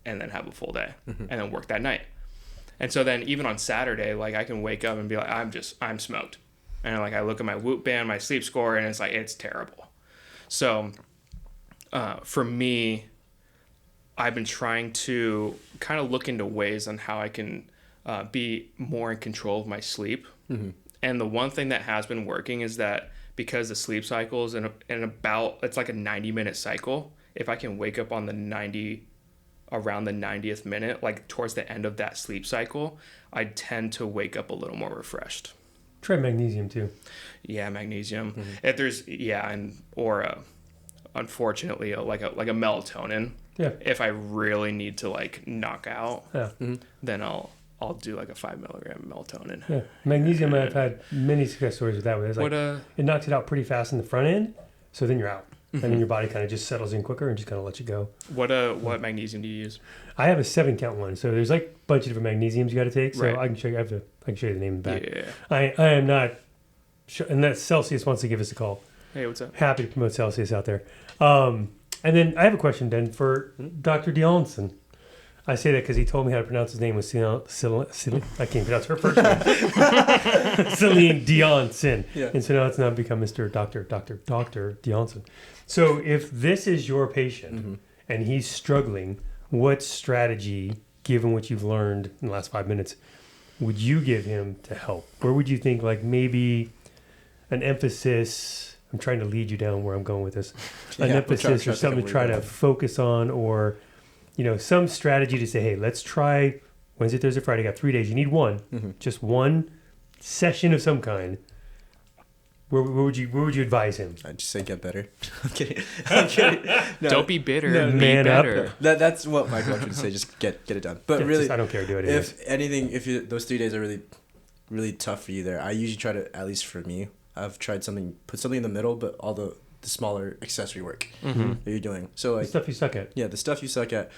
and then have a full day and then work that night. And so then even on Saturday, I can wake up and be like, I'm smoked. And I look at my Whoop band, my sleep score, and it's terrible. So for me, I've been trying to kind of look into ways on how I can be more in control of my sleep.
Mm-hmm.
And the one thing that has been working is that because the sleep cycle is it's like a 90-minute cycle. If I can wake up on around the 90th minute, like towards the end of that sleep cycle, I tend to wake up a little more refreshed.
Try magnesium too.
Yeah, magnesium.
Mm-hmm.
If there's unfortunately like a melatonin.
Yeah.
If I really need to like knock out,
Yeah.
then I'll do like a 5 milligram melatonin.
Yeah. Magnesium, I've had many success stories with that. It's like it knocks it out pretty fast in the front end, so then you're out. And then your body kind of just settles in quicker and just kind of lets you go.
What magnesium do you use?
I have a 7-count one, so there's like a bunch of different magnesiums you got to take. So
Right.
I can show you. I can show you the name in the back.
Yeah.
I am not sure, and that Celsius wants to give us a call.
Hey, what's up?
Happy to promote Celsius out there. And then I have a question then for Dr. Dionson. I say that because he told me how to pronounce his name was I can't pronounce her first name. Celine Dionson.
Yeah.
And so now it's now become Mr. Dr. Dionson. So if this is your patient and he's struggling, what strategy, given what you've learned in the last 5 minutes, would you give him to help? Where would you think like maybe an emphasis, I'm trying to lead you down where I'm going with this, an emphasis or something to try to focus on, or some strategy to say, hey, let's try Wednesday, Thursday, Friday. Got 3 days. You need one, just one session of some kind. Where would you advise him?
I'd just say get better. I'm kidding. I'm kidding. No,
Don't be bitter.
No,
be
man
better.
up.
that's what my coach would say. Just get it done. But
Yeah,
really,
just, I don't care. Do it. Anyways.
if anything, those 3 days are really, really tough for you there, I usually try to, at least for me, I've tried put something in the middle, but all the smaller accessory work that you're doing. So like
The stuff you suck at.
Yeah, the stuff you suck at.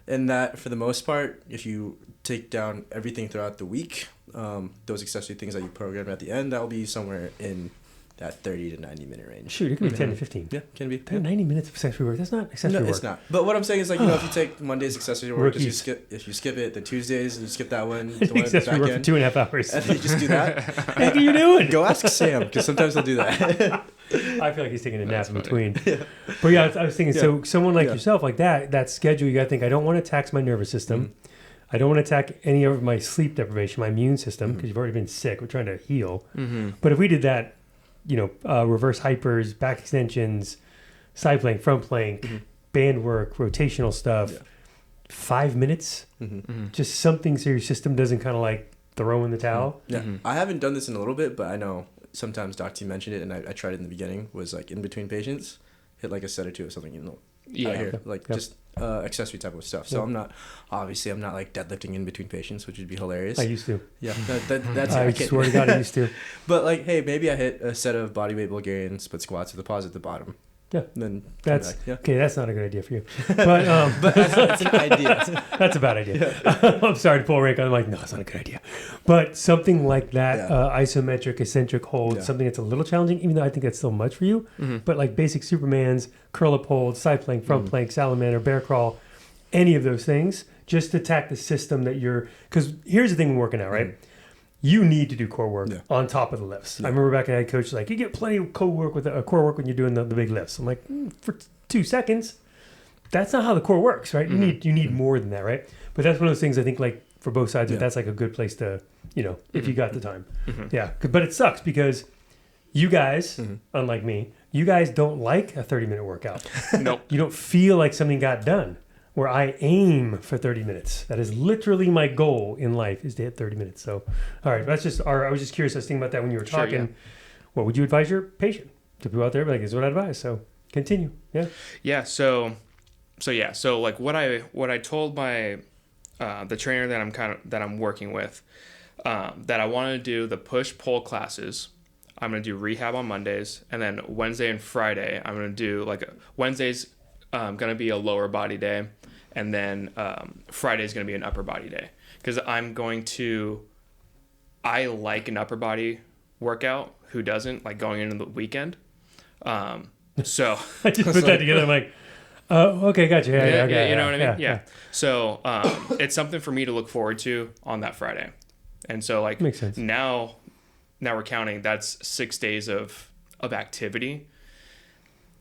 And that, for the most part, if you take down everything throughout the week, those accessory things that you program at the end, that will be somewhere in that 30 to 90 minute range.
Shoot, it could be 10 to 15.
Yeah, can be.
90 minutes of accessory work. That's not accessory
No,
work.
it's not. But what I'm saying is, like, if you take Monday's accessory work, if you skip it, the Tuesdays, you skip that one, the one at the
Accessory work
back
for
end,
2.5 hours.
and then you just do that.
What are you doing?
Go ask Sam, because sometimes he'll do that.
I feel like he's taking a nap
That's
in
funny.
between. But yeah, I was thinking, so someone like
Yeah.
yourself, like that schedule, you got to think, I don't want to tax my nervous system. I don't want to attack any of my sleep deprivation, my immune system, because you've already been sick. We're trying to heal. But if we did that, reverse hypers, back extensions, side plank, front plank, band work, rotational stuff, 5 minutes, just something so your system doesn't kind of like throw in the towel.
Yeah, I haven't done this in a little bit, but I know sometimes Doc T mentioned it, and I tried it in the beginning, was like in between patients, hit like a set or two of something, out here, just accessory type of stuff. So I'm not like deadlifting in between patients, which would be hilarious.
I used to.
Yeah, that's
I
can't-
swear to God, I used to.
But like, hey, maybe I hit a set of bodyweight Bulgarian split squats with a pause at the bottom.
Yeah.
Then
That's
yeah.
okay. That's not a good idea for you. But
But that's an idea.
that's a bad idea. I'm sorry to pull a rank. I'm like, no, it's not a good idea. But something like that, isometric, eccentric hold, something that's a little challenging, even though I think that's still much for you. But like basic Supermans, curl up hold, side plank, front plank, salamander, bear crawl, any of those things, just to attack the system that you're. Because here's the thing we're working out, right? You need to do core work on top of the lifts. I remember back in head coach, like, you get plenty of core work when you're doing the big lifts. I'm like, for 2 seconds, that's not how the core works, right? You need more than that, right? But that's one of those things I think, like, for both sides, that's like a good place to, if you got the time. Yeah. But it sucks because you guys, unlike me, you guys don't like a 30-minute workout.
Nope.
You don't feel like something got done. Where I aim for 30 minutes. That is literally my goal in life, is to hit 30 minutes. So, all right, that's just I was just curious. I was thinking about that when you were talking.
Yeah.
What would you advise your patient? To people out there, like, is what I advise. So, continue. Yeah.
Yeah. So like what I told my the trainer that I'm working with, that I want to do the push pull classes. I'm gonna do rehab on Mondays, and then Wednesday and Friday I'm gonna do Wednesday's gonna be a lower body day, and then Friday is gonna be an upper body day, because I like an upper body workout. Who doesn't like going into the weekend? So
I just put that together. I'm like, oh, okay, gotcha. Yeah, okay,
you know what I mean? Yeah. So it's something for me to look forward to on that Friday, and so like
makes sense.
Now we're counting. That's 6 days of activity.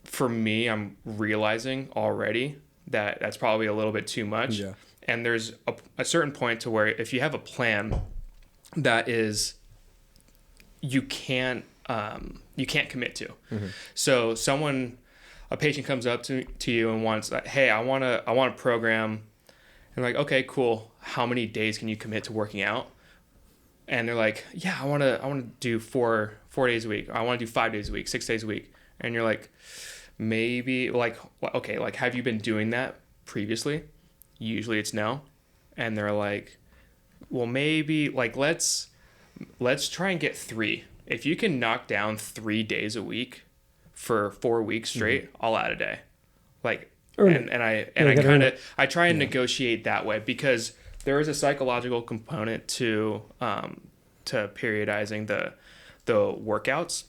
for me, I'm realizing already that that's probably a little bit too much.
Yeah.
And there's a certain point to where if you have a plan that is you can't commit to.
Mm-hmm.
So a patient comes up to you and wants, hey, I want a program. And like, okay, cool. How many days can you commit to working out? And they're like, yeah, I want to do four days a week. I want to do 5 days a week, 6 days a week. And you're like, maybe like, okay, like, have you been doing that previously? Usually it's no. And they're like, well, maybe like, let's try and get 3. If you can knock down 3 days a week for 4 weeks straight, I'll add a day. Like, I try and negotiate that way, because there is a psychological component to periodizing the workouts.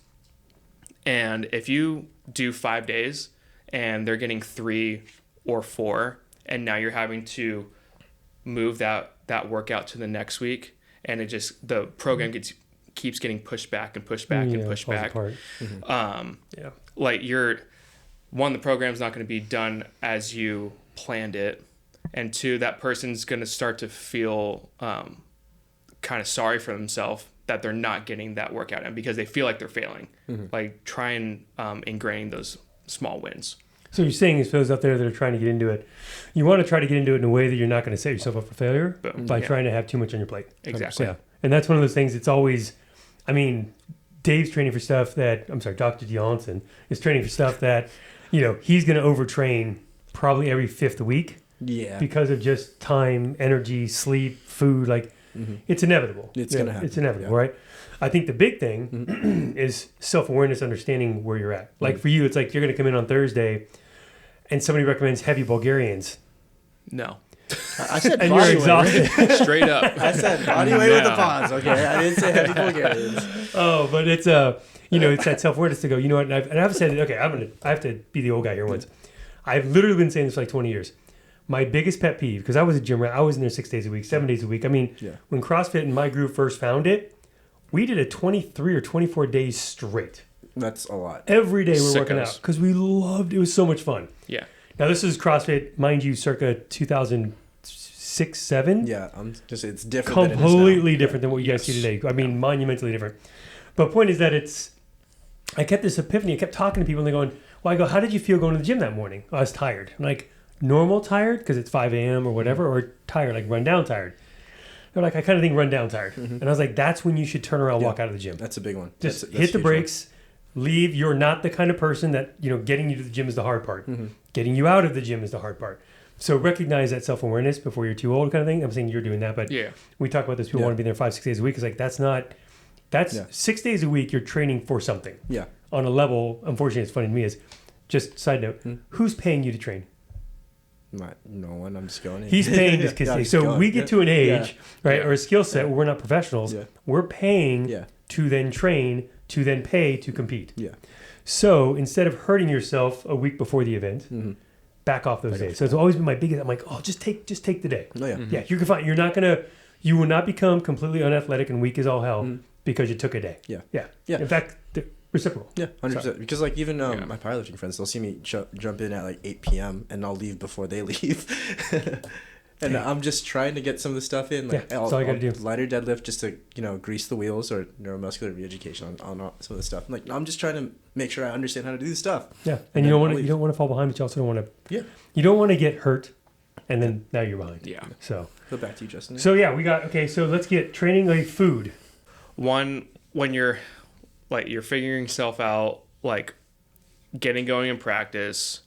And if you do 5 days and they're getting 3 or 4, and now you're having to move that workout to the next week, and the program keeps getting pushed back and pushed back and pushed back. Like the program's not going to be done as you planned it, and 2, that person's going to start to feel kind of sorry for themselves that they're not getting that workout in, because they feel like they're failing. Like, try and ingrain those small wins.
So you're saying, as those out there that are trying to get into it, you want to try to get into it in a way that you're not going to set yourself up for failure by trying to have too much on your plate.
Exactly.
Yeah. And that's one of those things. It's always, I mean, Dave's training for stuff that, Dr. Dionson is training for stuff that, he's going to overtrain probably every 5th week.
Yeah.
Because of just time, energy, sleep, food. Like, it's inevitable.
It's going to happen.
It's inevitable, right? I think the big thing is self-awareness, understanding where you're at. Like, for you, it's like you're going to come in on Thursday and somebody recommends heavy Bulgarians.
No.
I said
and
body
you're exhausted.
Straight up.
I said body weight with a pause, okay? I didn't say heavy Bulgarians.
Oh, but it's it's that self-awareness to go, you know what, and I've said, okay, I have to be the old guy here once. I've literally been saying this for like 20 years. My biggest pet peeve, because I was a gym rat, I was in there 6 days a week, 7 days a week. I mean, when CrossFit and my group first found it, we did it 23 or 24 days straight.
That's a lot.
Every day we're working out because we loved it. It was so much fun.
Yeah.
Now, this is CrossFit, mind you, circa 2006, 7.
Yeah, it's different.
Completely different than what you guys see today. I mean, monumentally different. But point is that I kept this epiphany. I kept talking to people and they're going, well, I go, how did you feel going to the gym that morning? I was tired. I'm like, normal tired because it's 5 a.m. or whatever, or tired, like run down tired. They're like, I kind of think run down tired. And I was like, that's when you should turn around and walk out of the gym.
That's a big one.
Just hit the brakes, leave. You're not the kind of person that, getting you to the gym is the hard part. Getting you out of the gym is the hard part. So recognize that self-awareness before you're too old kind of thing. I'm saying you're doing that, but we talk about this. People want to be there 5-6 days a week. It's like, that's 6 days a week. You're training for something. Yeah. On a level, unfortunately, it's funny to me is just side note, who's paying you to train?
No one. I'm just going in.
He's paying this kid. So we get to an age, right, or a skill set where we're not professionals. We're paying to then train, to then pay to compete. Yeah. So instead of hurting yourself a week before the event, back off those days. So it's always been my biggest. I'm like, just take the day. Oh, yeah. Yeah. You can find. You will not become completely unathletic and weak as all hell because you took a day. Yeah. Yeah. Yeah. In fact, reciprocal.
Yeah, 100%. Because like even my powerlifting friends, they'll see me jump in at like 8 p.m. and I'll leave before they leave. And I'm just trying to get some of the stuff in. Like,
that's all I got to do.
Lighter deadlift just to, grease the wheels, or neuromuscular re-education on some of the stuff. I'm just trying to make sure I understand how to do this stuff.
Yeah, and you don't want to fall behind, but you also don't want to. Yeah. You don't want to get hurt, and then now you're behind. Yeah. So.
Go back to you, Justin.
So so let's get training like food.
One, when you're figuring yourself out, like getting going in practice,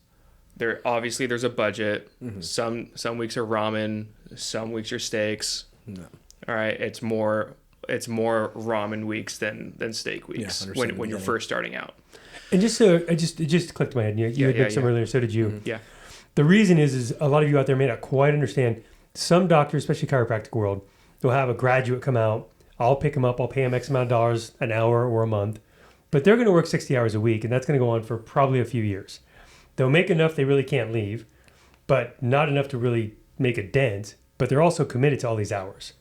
there's a budget. Some weeks are ramen, some weeks are steaks. No. All right. It's more ramen weeks than steak weeks when you're first starting out.
And it just clicked in my head. You had some earlier, so did you.
Yeah.
The reason is a lot of you out there may not quite understand. Some doctors, especially chiropractic world, they'll have a graduate come out. I'll pick them up. I'll pay them X amount of dollars an hour or a month. But they're going to work 60 hours a week, and that's going to go on for probably a few years. They'll make enough they really can't leave, but not enough to really make a dent. But they're also committed to all these hours.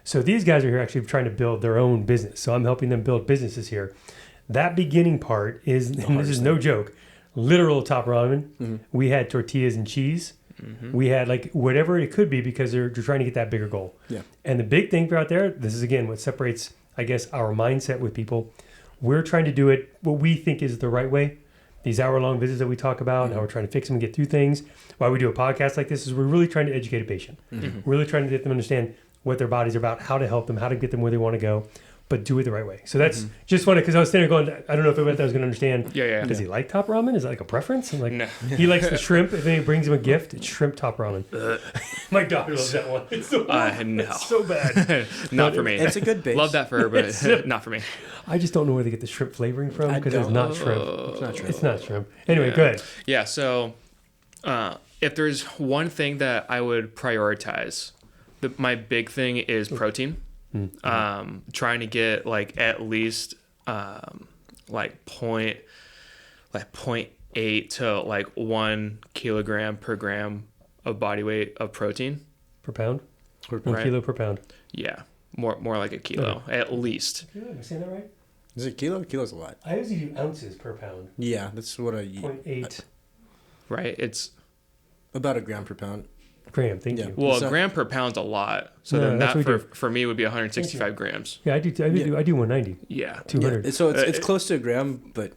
So these guys are here actually trying to build their own business. So I'm helping them build businesses here. That beginning part is, and this is no joke, literal top ramen. We had tortillas and cheese. We had like whatever it could be because they're trying to get that bigger goal.
Yeah.
And the big thing for out there, this is again what separates, I guess, our mindset with people. We're trying to do it what we think is the right way. These hour-long visits that we talk about, and how we're trying to fix them and get through things. Why we do a podcast like this is we're really trying to educate a patient. We're really trying to get them to understand what their body's are about, how to help them, how to get them where they want to go, but do it the right way. So that's just funny because I was standing there going, I don't know if everybody was going to understand.
Yeah.
Does he like top ramen? Is that like a preference? I'm like,
No.
he likes the shrimp. If anybody brings him a gift, it's shrimp top ramen. My daughter loves that one. It's so,
No.
it's so bad.
Not for me.
It's a good base.
Love that for her, but not for me.
I just don't know where they get the shrimp flavoring from because it's not shrimp.
It's not true.
It's not shrimp. Anyway, go ahead.
Yeah, so if there's one thing that I would prioritize, my big thing is protein. Trying to get like at least like 0.8 to like 1 kilogram per gram of body weight of protein
Per pound?
Or-
1
Right.
kilo per pound.
Yeah, more like a kilo at least.
Am I saying that right?
Is it kilo? Kilo's a lot.
I usually do ounces per pound.
Yeah, that's what I eat.
0.8
Right? It's
About a gram per pound.
gram. Thank
Yeah.
you.
well,
So-
a gram per pound's a lot. So
No,
then
that's
that
what we
for me would be 165 grams.
Yeah, I do 190,
Yeah.
200.
Yeah, so it's
It-
close to a gram, but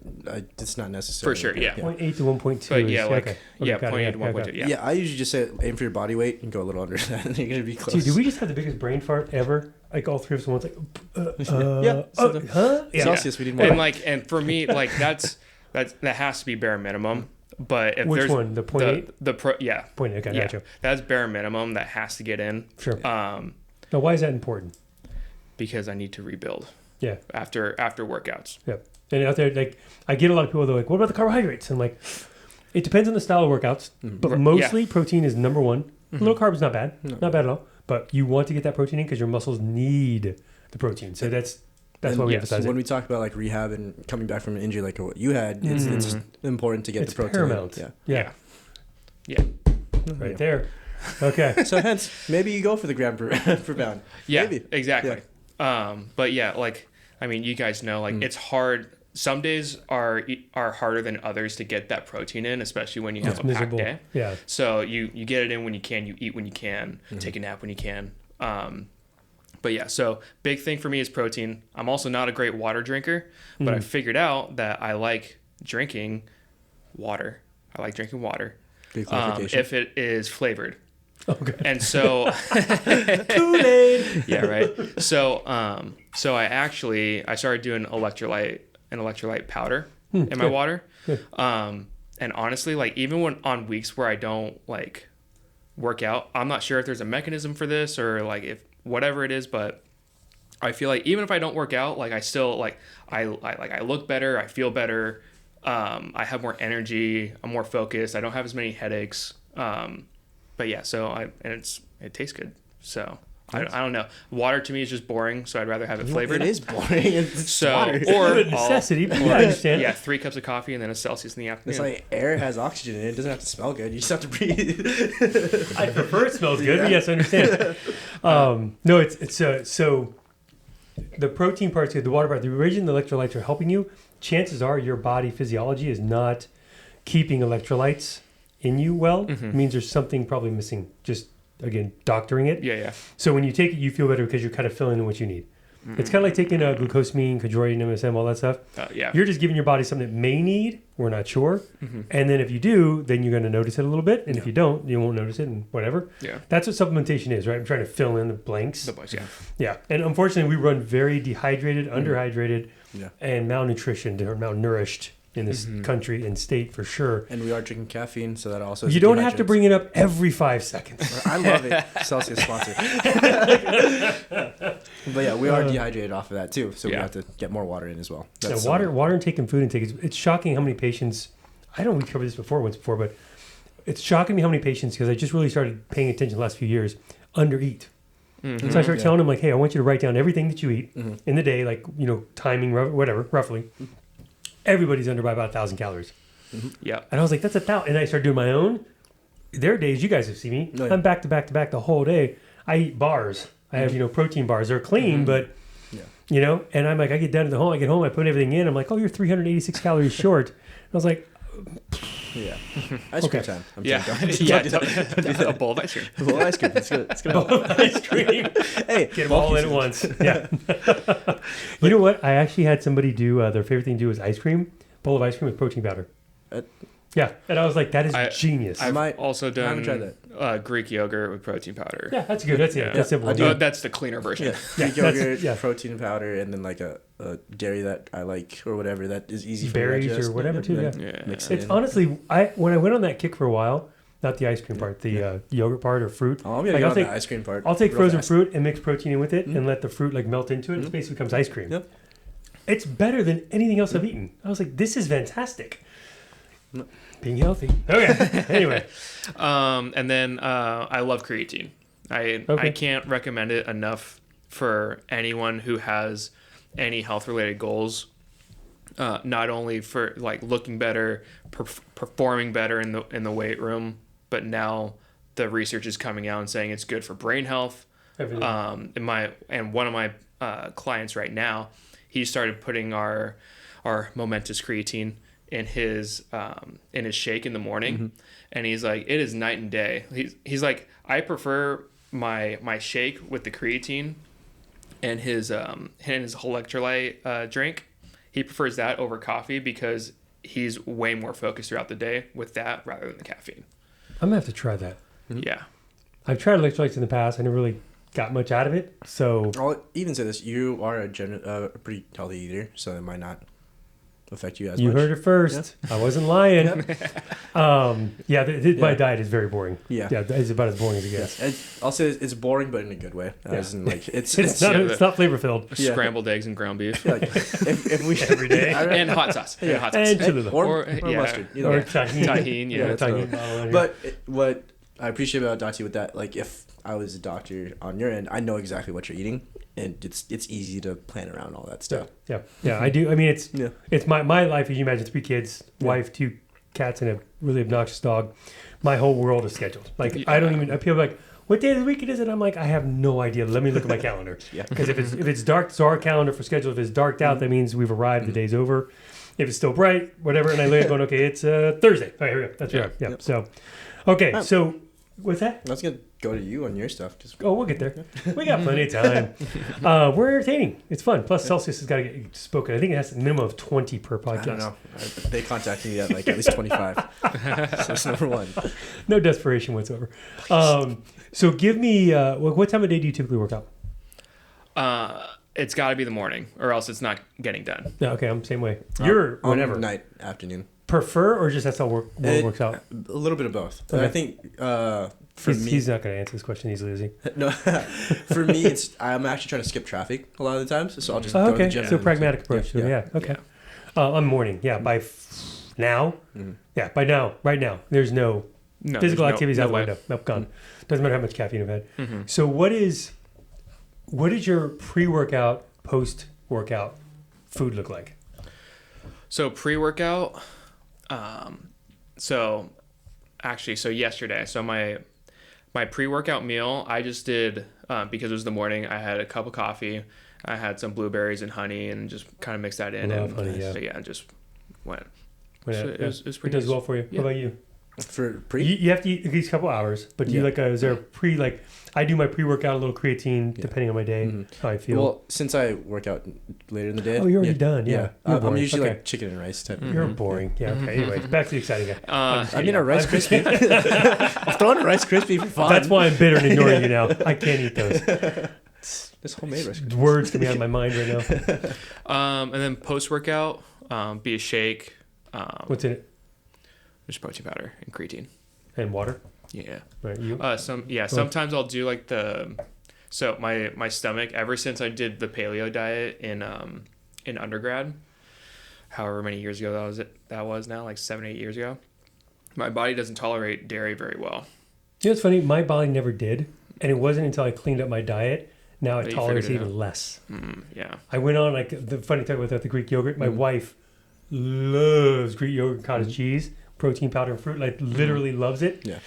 it's not necessary.
For sure, yeah.
0.8 to 1.2.
But
is,
yeah, like
okay.
yeah,
got it,
0.8 to
got it.
1.2.
Yeah.
Yeah.
I usually just say aim for your body weight and go a little under that, and you're gonna be close.
Dude, did we just have the biggest brain fart ever? Like all three of us once, like,
Yeah, so
huh? Yeah.
Celsius, we did more.
And for me, like that has to be bare minimum. But if
Which
there's
one? The 0.8?
the yeah,
0.8, okay,
yeah,
gotcha.
that's bare minimum that has to get in.
Sure. Now, why is that important?
Because I need to rebuild
Yeah.
after workouts.
Yep. And out there, like, I get a lot of people, they're like, what about the carbohydrates? And I'm like, it depends on the style of workouts, but
Yeah.
mostly protein is number one. Low carb is not bad. Not bad at all. But you want to get that protein in because your muscles need the protein. So that's why we emphasize
when
it.
we talk about like rehab and coming back from an injury like what you had, it's important to get
It's
the protein.
paramount.
Yeah.
Yeah.
Yeah.
Right there. Okay.
So hence, maybe you go for the gram per pound.
Yeah,
Maybe.
exactly. But yeah, like, I mean, you guys know, like, it's hard. Some days are harder than others to get that protein in, especially when you have
It's
a packed
miserable.
day.
Yeah.
So you get it in when you can, you eat when you can, take a nap when you can. But yeah, so big thing for me is protein. I'm also not a great water drinker, but I figured out that I like drinking water. I like drinking water
Good clarification.
if it is flavored.
Okay.
And so
Kool-Aid.
yeah, right. So I started doing electrolyte powder in my
good.
water.
Good.
And honestly, like even when on weeks where I don't like work out, I'm not sure if there's a mechanism for this or like if whatever it is, but I feel like even if I don't work out, like I still like I look better, I feel better, I have more energy, I'm more focused, I don't have as many headaches. But yeah, so it tastes good. So I don't know. Water to me is just boring, so I'd rather have it flavored.
It is boring. It's
So
water.
or
A necessity, but I understand.
yeah, 3 cups of coffee and then a Celsius in the afternoon.
It's like air has oxygen in it. It doesn't have to smell good. You just have to breathe.
I prefer it smells good, but yes, I understand. No, it's so the protein part's good. The water part, the reason the electrolytes are helping you, chances are your body physiology is not keeping electrolytes in you well. It means there's something probably missing. Just again, doctoring it.
yeah.
So when you take it, you feel better because you're kind of filling in what you need. It's kind of like taking glucosamine, chondroitin, MSM, all that stuff.
Yeah.
You're just giving your body something it may need. We're not sure. And then if you do, then you're going to notice it a little bit. And if you don't, you won't notice it and whatever.
Yeah.
That's what supplementation is, right? I'm trying to fill in the blanks.
The boys, yeah.
Yeah. And unfortunately, we run very dehydrated, underhydrated,
Yeah.
and malnutritioned or malnourished in this country and state for sure.
And we are drinking caffeine, so that also is
You
a
don't have to
dehydrant.
bring it up every 5 seconds.
I love it. Celsius sponsor. But yeah, we are dehydrated off of that too, so we
Yeah.
have to get more water in as well.
Yeah,
That's
water intake and food intake. It's shocking how many patients. I don't know if we covered this once before, but it's shocking me how many patients, because I just really started paying attention the last few years, undereat. And so I started telling them, like, hey, I want you to write down everything that you eat in the day, like, timing, whatever, roughly. Everybody's under by about 1,000 calories.
Yeah.
And I was like, that's 1,000. And I started doing my own. There are days, you guys have seen me.
Oh, yeah.
I'm back to back to back the whole day. I eat bars. I have, protein bars. They're clean, but, and I'm like, I get home, I put everything in. I'm like, oh, you're 386 calories short. And I was like,
Yeah. Ice cream time. I'm kidding.
A bowl of ice cream.
A bowl of ice cream. It's good. It's
Bowl
good.
of ice cream.
Hey,
Get them all in at once. Yeah. You know what? I actually had somebody do their favorite thing to do was ice cream. Bowl of ice cream with protein powder. Yeah, and I was like, that is genius.
I've also done
tried that.
Greek yogurt with protein powder.
Yeah, that's good. That's it.
Yeah.
That's simple.
That's the cleaner version.
Greek yogurt, protein powder, and then like a dairy that I like or whatever that is easy for
berries or whatever too. Yeah.
Mix
It's
in.
honestly, when I went on that kick for a while, not the ice cream part, the yogurt part or fruit.
Oh, I'm gonna go on the ice cream part.
I'll take
real
frozen
fast.
fruit and mix protein in with it and let the fruit like melt into it. It basically becomes ice cream.
Yep.
It's better than anything else I've eaten. I was like, this is fantastic. Being healthy. Okay. Anyway.
And then I love creatine. I can't recommend it enough for anyone who has any health related goals. Not only for like looking better, performing better in the weight room, but now the research is coming out and saying it's good for brain health.
Everything.
And one of my clients right now, he started putting our momentous creatine in his shake in the morning, and he's like, it is night and day. He's like, I prefer my shake with the creatine and his electrolyte drink. He prefers that over coffee because he's way more focused throughout the day with that rather than the caffeine.
I'm gonna have to try that.
Yeah.
I've tried electrolytes in the past. I never really got much out of it. So
I'll even say this: you are a pretty healthy eater, so it might not affect you as
you
much.
heard it first. Yeah. I wasn't lying. My diet is very boring.
Yeah,
it's about as boring as it gets.
Yes. I'll say it's boring, but in a good way. As in, like it's
not flavor filled.
Scrambled eggs and ground beef.
Yeah, like, if we
every day
and hot sauce.
Yeah.
And hot sauce.
And Cholula.
or mustard. You know.
Or tahini.
Tahini, yeah.
Tahini.
But what I appreciate about Dati with that, like if I was a doctor on your end, I know exactly what you're eating, and it's easy to plan around all that stuff.
Yeah, I do. I mean, it's my life. As you imagine, 3 kids, wife, 2 cats, and a really obnoxious dog. My whole world is scheduled. Like I don't even. People are like, what day of the week it is? And I'm like, I have no idea. Let me look at my calendar. Because if it's dark, it's our calendar for schedule. If it's darked out, that means we've arrived. The day's over. If it's still bright, whatever. And I look at going, okay, it's Thursday. All right, here we go. That's right. Yeah. Yep. So, okay. So, what's that?
I was gonna go to you on your stuff.
We'll get there. We got plenty of time. We're entertaining. It's fun. Plus, Celsius has got to get spoken. I think it has a minimum of 20 per podcast.
I don't know. They contacted me at like at least 25. So that's number one.
No desperation whatsoever. So give me, what time of day do you typically work out?
It's got to be the morning, or else it's not getting done.
Yeah, okay, I'm the same way. You're whenever.
Night, afternoon.
Prefer, or just that's how work works out?
A little bit of both.
Okay.
I think
he's not going to answer this question easily, is he?
No, for me, I'm actually trying to skip traffic a lot of the times, so I'll just go to the gym.
So pragmatic approach. Okay. I'm morning. Yeah, by now.
Mm-hmm.
Yeah, by now. Right now, there's no physical activities out the window. Nope, gone. Doesn't matter how much caffeine I've had.
Mm-hmm.
So what is your pre-workout, post-workout food look like?
So pre-workout. So yesterday, my pre-workout meal, I just did, because it was the morning, I had a cup of coffee, I had some blueberries and honey, and just kind of mixed that in.
Love honey,
So just went.
It
was pretty
does
nice.
well for you.
Yeah.
What about you?
For pre?
You have to eat at least a couple hours, but do you is there a pre, I do my pre-workout, a little creatine, depending on my day, how I feel.
Well, since I work out later in the day.
Oh, you're already done, yeah.
I'm usually like chicken and rice type.
You're boring. Yeah, okay. Anyway, back to the exciting guy.
I mean, a Rice Krispie. I'm throwing a Rice Krispie for fun.
That's why I'm bitter and ignoring you now. I can't eat those.
This homemade Rice Krispie.
Words coming out of my mind right now.
And then post-workout, be a shake.
What's in it?
Just protein powder and creatine.
And water?
Yeah.
Right, you?
Sometimes I'll do like my stomach, ever since I did the paleo diet in undergrad, however many years ago that was now, like 7-8 years ago, my body doesn't tolerate dairy very well.
You know what's funny? My body never did, and it wasn't until I cleaned up my diet. Now it tolerates even less.
Yeah.
I went on, the funny thing about the Greek yogurt, my wife loves Greek yogurt and cottage cheese, protein powder and fruit, literally loves it.
Yeah.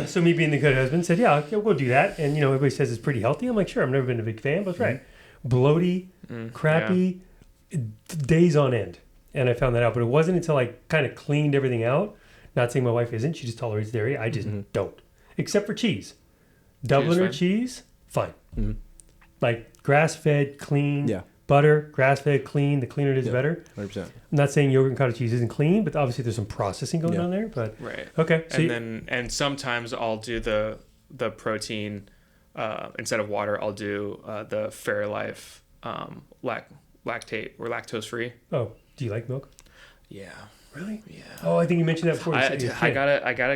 So me being the good husband said, yeah, we'll do that. And, everybody says it's pretty healthy. I'm like, sure, I've never been a big fan, but it's right. Bloaty, crappy, days on end. And I found that out. But it wasn't until I kind of cleaned everything out. Not saying my wife isn't. She just tolerates dairy. I just don't. Except for cheese. Dubliner
fine?
cheese, fine. Like grass-fed, clean.
Yeah.
Butter, grass-fed, clean. The cleaner it is, the better.
100%.
I'm not saying yogurt and cottage cheese isn't clean, but obviously there's some processing going on there. But
Right.
okay. So
And sometimes I'll do the protein instead of water. I'll do the Fairlife lactate or lactose free.
oh, do you like milk?
Yeah.
Really?
Yeah.
Oh, I think you mentioned that before. You
I
said you had a kid.
got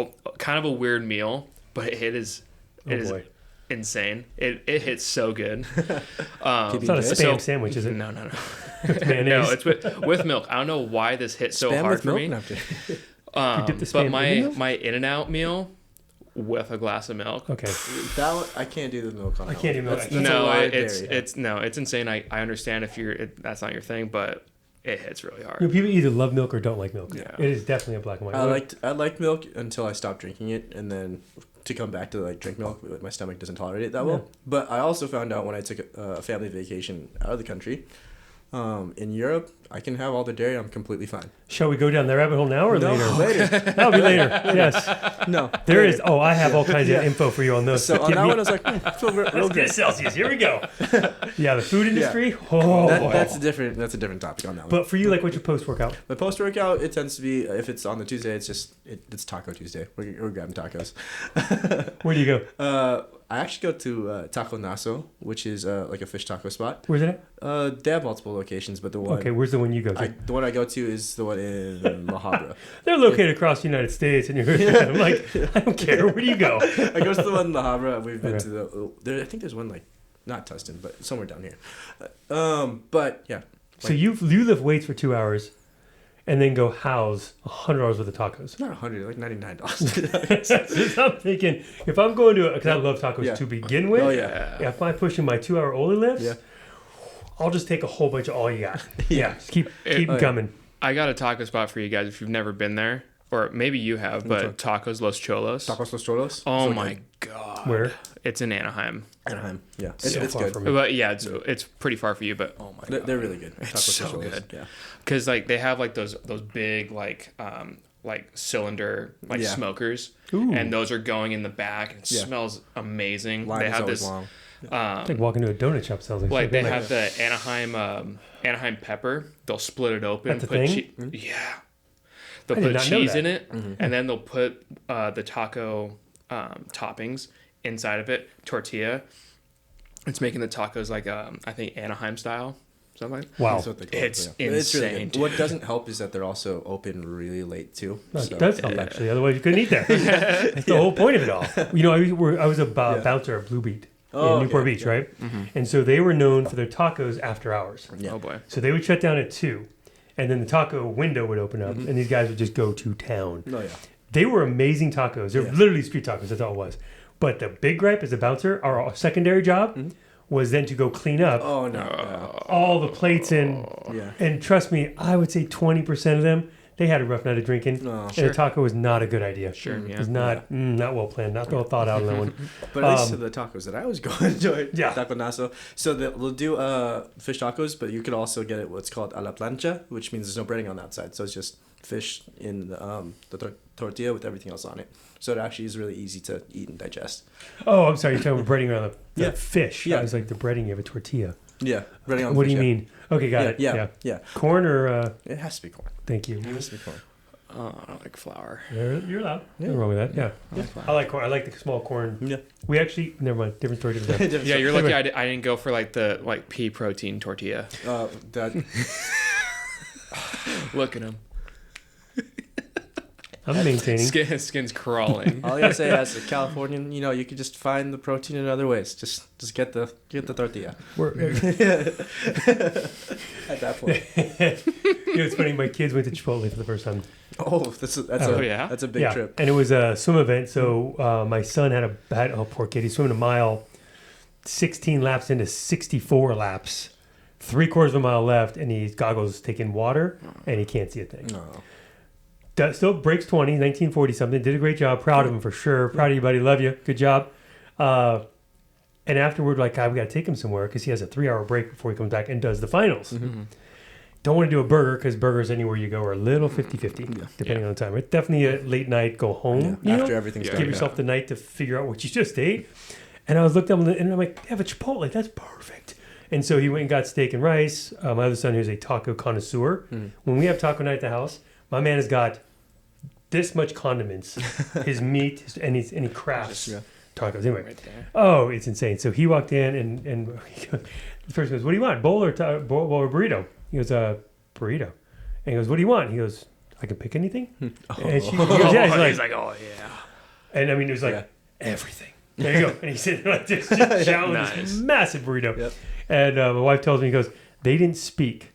a kind of a weird meal, but it is
boy.
insane. It hits so good.
It's not a spam sandwich, is it?
No.
It's mayonnaise.
No, it's with milk. I don't know why this hit so
Spam
hard
with
for
milk?
me.
No, I'm kidding.
You dip the
But
spam in milk?
my In-N-Out meal with a glass of milk.
Okay.
That one, I can't do the milk on
I
that
can't
one.
do milk.
That's a
No,
lot of
it's
dairy.
it's insane. I understand if that's not your thing, but it hits really hard.
You know, people either love milk or don't like milk.
Yeah.
It is definitely a black and white.
I liked milk until I stopped drinking it, and then to come back to like drink milk, my stomach doesn't tolerate it that well. But I also found out when I took a family vacation out of the country, in Europe, I can have all the dairy. I'm completely fine.
Shall we go down the rabbit hole now or later?
later.
That'll be later. Yes.
No,
There
later.
is. Oh, I have all kinds of info for you on those.
So on
Give
that
me-
one, I was like, I feel real
Let's
good.
get Celsius. Here we go. Yeah, the food industry. Oh,
That's a different topic on that one.
But for you, like, what's your post workout?
But post workout, it tends to be if it's on the Tuesday, it's Taco Tuesday. We're grabbing tacos.
Where do you go?
I actually go to Taco Naso, which is like a fish taco spot.
Where's it at?
They have multiple locations, but the one
Okay, where's the one you go to?
the one I go to is the one in La Habra.
They're located across the United States, and you're. I'm like, I don't care. Where do you go?
I go to the one in La Habra. We've been
Okay.
to I think there's one like not Tustin, but somewhere down here. But yeah.
So you lift weights for 2 hours, and then go house $100 worth of tacos.
Not $100, like $99.
So I'm thinking, if I'm going to, because I love tacos
Yeah.
to begin with.
Oh yeah.
If I'm pushing my 2 hour Oli lifts,
Yeah.
I'll just take a whole bunch of all you got. Yeah, just keep
Oh,
them
yeah.
coming.
I got a taco spot for you guys if you've never been there, or maybe you have, but Tacos Los Cholos.
Tacos Los Cholos.
Oh
So
my
good.
god.
Where?
It's in Anaheim.
Anaheim. Yeah.
So
It's
far
good.
from me.
But yeah, it's pretty far for you, but oh my god.
They're really good.
It's
Tacos
so
Los Cholos.
good.
Yeah.
Cuz like they have like those big like cylinder
Yeah.
smokers,
Ooh.
and those are going in the back. It
Yeah.
smells amazing.
Line
they
is
have
always
this
long.
It's like walking to a donut shop. Sounds
like
so
they
good.
have the Anaheim pepper. They'll split it open,
That's a
put
thing?
yeah. They'll
I did
put
not know
cheese
that.
in it, and then they'll put the taco toppings inside of it, tortilla. It's making the tacos like I think Anaheim style, something like that.
Wow.
That's what they call it,
It's
yeah. It's really
insane,
good. What doesn't help is that they're also open really late too.
That
So-
does help, actually. Otherwise, you couldn't eat there. That's the whole point of it all. You know, I was a bouncer at Blue Beat
Oh,
in Newport
okay,
Beach,
yeah.
right? And so they were known for their tacos after hours.
Yeah.
Oh boy.
So they would shut down at 2, and then the taco window would open up, and these guys would just go to town.
Oh yeah.
They were amazing tacos. They're
Yeah.
literally street tacos. That's all it was. But the big gripe as a bouncer, our secondary job, was then to go clean up
Oh no.
all the plates in.
Yeah.
And trust me, I would say 20% of them, they had a rough night of drinking.
No.
And a taco was not a good idea.
Sure,
It
yeah.
was not well planned, not well thought out on that one.
But at least to the tacos that I was going to enjoy,
Yeah.
Taco Naso. So they'll do fish tacos, but you could also get it what's called a la plancha, which means there's no breading on the outside. So it's just fish in the tortilla with everything else on it. So it actually is really easy to eat and digest.
Oh, I'm sorry, you're talking about breading around the
Yeah.
fish.
Yeah.
I was like, the breading, you have a tortilla.
Yeah, breading on the
What do
fish,
you
yeah.
mean? Okay, got it.
Yeah.
Corn or,
It has to be corn.
thank you.
It has to be corn.
Oh, I don't like flour.
You're allowed. Nothing wrong with that. Yeah. I like corn. I like the small corn.
Yeah.
We actually, never mind, different story. Different time.
Yeah, you're lucky
Anyway.
I didn't go for like the pea protein tortilla.
That
Look at him.
I'm maintaining.
Skin's crawling.
all I gotta say as a Californian, you could just find the protein in other ways. Just get the tortilla. At that point.
It's funny. My kids went to Chipotle for the first time.
Oh, that's a
yeah?
that's a big trip.
And it was a swim event. So my son had poor kid. He's swimming a mile, 16 laps into 64 laps, 3/4 of a mile left, and he's goggles taking water, and he can't see a thing.
No.
Still breaks 20, 1940 something. Did a great job. Proud of him for sure. Proud of you, buddy. Love you. Good job. And afterward, like, God, we got to take him somewhere because he has a 3-hour break before he comes back and does the finals. Don't want to do a burger because burgers anywhere you go are a little 50-50, depending on the time. It's definitely a late night, go home.
After everything's done.
Give yourself the night to figure out what you just ate. And I was looking up and I'm like, they have a Chipotle. That's perfect. And so he went and got steak and rice. My other son, who's a taco connoisseur. When we have taco night at the house, my man has got this much condiments, his meat, and he crafts tacos. Anyway, it's insane. So he walked in and the person goes, "What do you want? Bowl or burrito?" He goes, "Burrito." And he goes, "What do you want?" He goes, "I can pick anything." And he goes, "Yeah." He's like, "Oh yeah." And I mean, it was like everything. There you go. And he's sitting like this, just challenging this massive burrito. Yep. And my wife tells me, he goes, "They didn't speak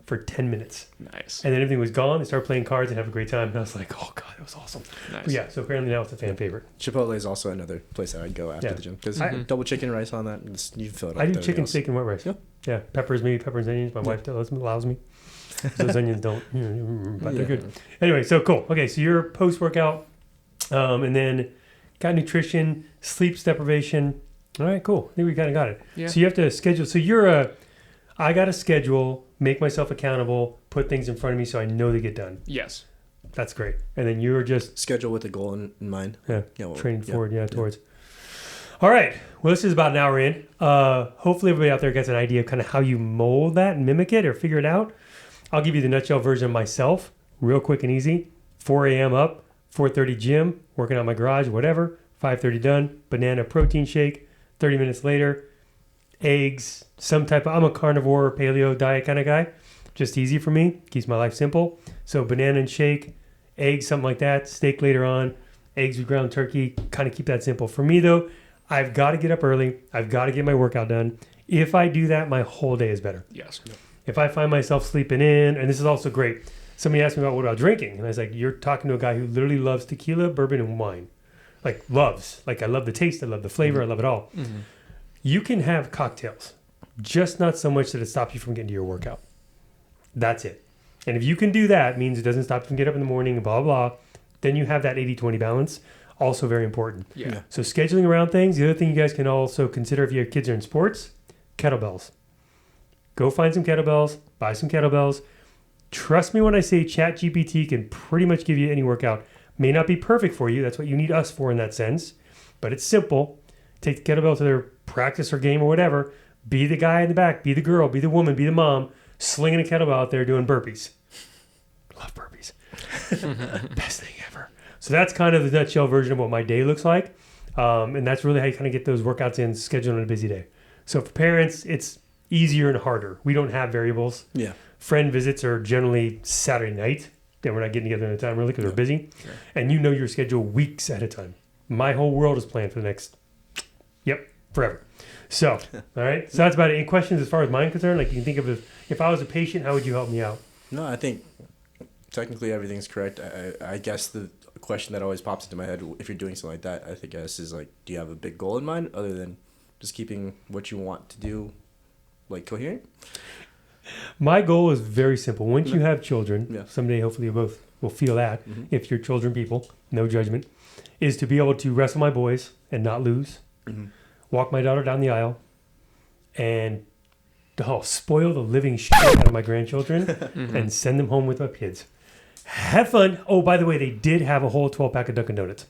for 10 minutes."
Nice.
And then everything was gone. They started playing cards and have a great time. And I was like, oh, God, it was awesome. Nice. But yeah, so apparently now it's a fan favorite.
Chipotle is also another place that I'd go after the gym. Because double chicken rice on that, you fill it up.
I do chicken, steak, and white rice. Yeah. Peppers, maybe peppers and onions. My wife allows me. Those onions don't, but they're good. Anyway, so cool. Okay, so you're post-workout. And then got nutrition, sleep deprivation. All right, cool. I think we kind of got it. Yeah. So you have to schedule. So I got to schedule, make myself accountable, put things in front of me so I know they get done.
Yes.
That's great. And then you're just...
Schedule with a goal in mind.
Training forward, towards. All right. Well, this is about an hour in. Hopefully everybody out there gets an idea of kind of how you mold that and mimic it or figure it out. I'll give you the nutshell version of myself, real quick and easy. 4 a.m. up, 4:30 gym, working out my garage, whatever. 5:30 done, banana protein shake. 30 minutes later, eggs, I'm a carnivore, paleo diet kind of guy. Just easy for me. Keeps my life simple. So banana and shake, eggs, something like that. Steak later on, eggs with ground turkey. Kind of keep that simple. For me, though, I've got to get up early. I've got to get my workout done. If I do that, my whole day is better.
Yes.
If I find myself sleeping in, and this is also great. Somebody asked me what about drinking? And I was like, you're talking to a guy who literally loves tequila, bourbon, and wine. I love the taste. I love the flavor. I love it all. Mm-hmm. You can have cocktails, just not so much that it stops you from getting to your workout. That's it. And if you can do that, it means it doesn't stop you from getting up in the morning, blah, blah. Then you have that 80-20 balance. Also very important.
Yeah.
So scheduling around things. The other thing you guys can also consider if your kids are in sports, kettlebells. Go find some kettlebells. Buy some kettlebells. Trust me when I say ChatGPT can pretty much give you any workout. May not be perfect for you. That's what you need us for in that sense. But it's simple. Take the kettlebell to their practice or game or whatever. Be the guy in the back. Be the girl. Be the woman. Be the mom. Slinging a kettlebell out there doing burpees. Love burpees. Best thing ever. So that's kind of the nutshell version of what my day looks like. And that's really how you kind of get those workouts in, scheduled on a busy day. So for parents, it's easier and harder. We don't have variables.
Yeah.
Friend visits are generally Saturday night. Then we're not getting together in time really because we're busy. Yeah. And you know your schedule weeks ahead of time. My whole world is planned for the next, forever. So, all right. So that's about it. Any questions as far as mine concerned? Like you can think of if I was a patient, how would you help me out?
No, I think technically everything's correct. I guess the question that always pops into my head if you're doing something like that, I think is like, do you have a big goal in mind other than just keeping what you want to do like coherent?
My goal is very simple. Once you have children, someday hopefully you both will feel that, if you're children people, no judgment, is to be able to wrestle my boys and not lose, walk my daughter down the aisle, and spoil the living shit out of my grandchildren and send them home with my kids. Have fun. Oh, by the way, they did have a whole 12-pack of Dunkin' Donuts.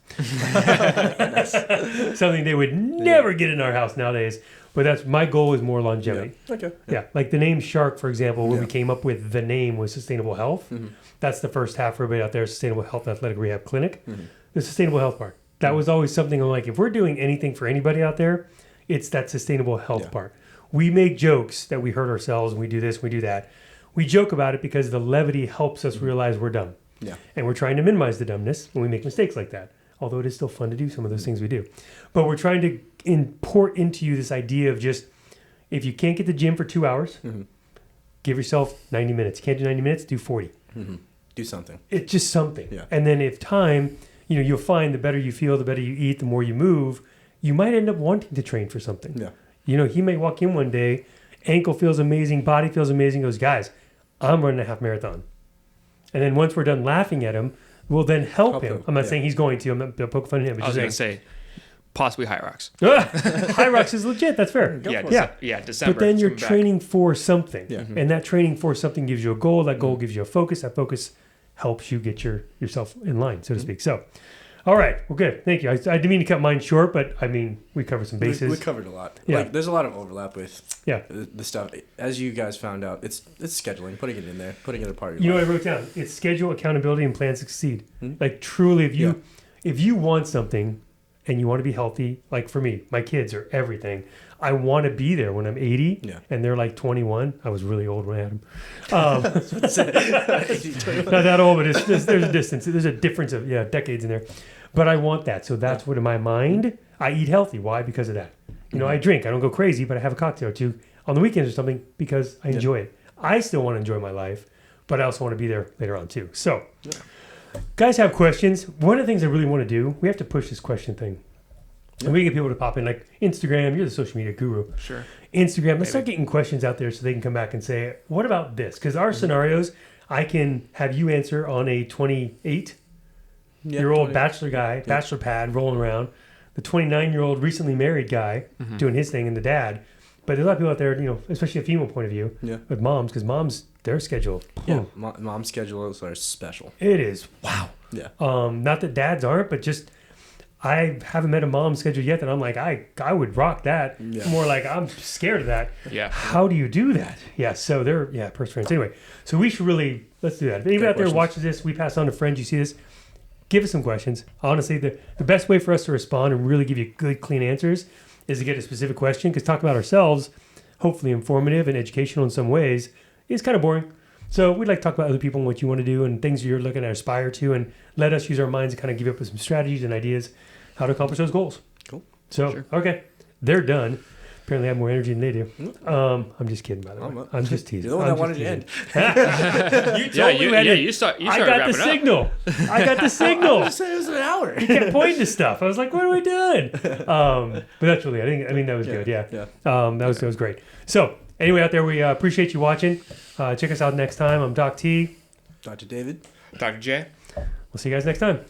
Something they would never get in our house nowadays. But that's my goal is more longevity.
Yeah. Okay.
Yeah. Like the name SHARC, for example, when we came up with the name was Sustainable Health. That's the first half for everybody out there, Sustainable Health Athletic Rehab Clinic. The Sustainable Health part. That was always something I'm like, if we're doing anything for anybody out there, it's that sustainable health part. We make jokes that we hurt ourselves and we do this, we do that. We joke about it because the levity helps us realize we're dumb. Yeah. And we're trying to minimize the dumbness when we make mistakes like that. Although it is still fun to do some of those things we do. But we're trying to import into you this idea of just, if you can't get to the gym for 2 hours, give yourself 90 minutes. You can't do 90 minutes, do 40.
Do something.
It's just something.
Yeah.
And then if time, you'll find the better you feel, the better you eat, the more you move, you might end up wanting to train for something.
Yeah.
He may walk in one day, ankle feels amazing, body feels amazing, goes, guys, I'm running a half marathon. And then once we're done laughing at him, we'll then help him. I'm not saying he's going to. I'm not poking fun at him. But
I was going to say, Possibly High Rocks.
High Rocks is legit. That's fair.
December.
But then
it's
you're
coming back.
training for something.
Yeah.
And that training for something gives you a goal. That goal gives you a focus. That focus helps you get yourself in line, so to speak. So, all right. Well, good. Thank you. I didn't mean to cut mine short, but I mean, we covered some bases.
We covered a lot.
Yeah.
Like, there's a lot of overlap with
Yeah.
the stuff. As you guys found out, it's scheduling, putting it in there, putting it a part of
You
your
know what I
life.
wrote down? It's schedule, accountability, and plan to succeed.
Mhm.
Like truly, if you want something and you want to be healthy, like for me, my kids are everything. I want to be there when I'm 80
Yeah.
and they're like 21. I was really old when I had them. Not
Yeah.
that old, but there's a distance. There's a difference of decades in there. But I want that. So that's what in my mind, I eat healthy. Why? Because of that. You know, I drink. I don't go crazy, but I have a cocktail or two on the weekends or something because I enjoy it. I still want to enjoy my life, but I also want to be there later on too. So, guys have questions. One of the things I really want to do, we have to push this question thing. And we get people to pop in, like Instagram. You're the social media guru.
Sure.
Instagram. Let's start getting questions out there so they can come back and say, what about this? Because our scenarios, I can have you answer on a 28-year-old bachelor guy, bachelor pad, rolling around. The 29-year-old recently married guy doing his thing and the dad. But there's a lot of people out there, you know, especially a female point of view, with moms, because moms, their schedule.
Yeah, mom's schedules are special.
It is. Wow.
Yeah.
Not that dads aren't, but just I haven't met a mom schedule yet that I'm like, I would rock that.
Yeah.
More like I'm scared of that.
Yeah.
How do you do that? Yeah. So they're, perseverance. Anyway, so we should let's do that. If anybody out there watches this, we pass on to friends, you see this, give us some questions. Honestly, the best way for us to respond and really give you good, clean answers is to get a specific question, because talking about ourselves, hopefully informative and educational in some ways, is kind of boring. So we'd like to talk about other people and what you want to do and things you're looking to aspire to, and let us use our minds to kind of give up with some strategies and ideas how to accomplish those goals.
Cool.
So, okay, they're done. Apparently I have more energy than they do. I'm just kidding, by the way. I'm just teasing.
You're the one that wanted to end.
You told me when
you started
I got
wrapping
the
up.
signal. I got the signal.
I said it was an hour.
He kept pointing to stuff. I was like, what are we doing? But that's really, I mean, that was good. Yeah. That was great. So anyway, out there, we appreciate you watching. Check us out next time. I'm Doc T.
Dr. David.
Dr. J.
We'll see you guys next time.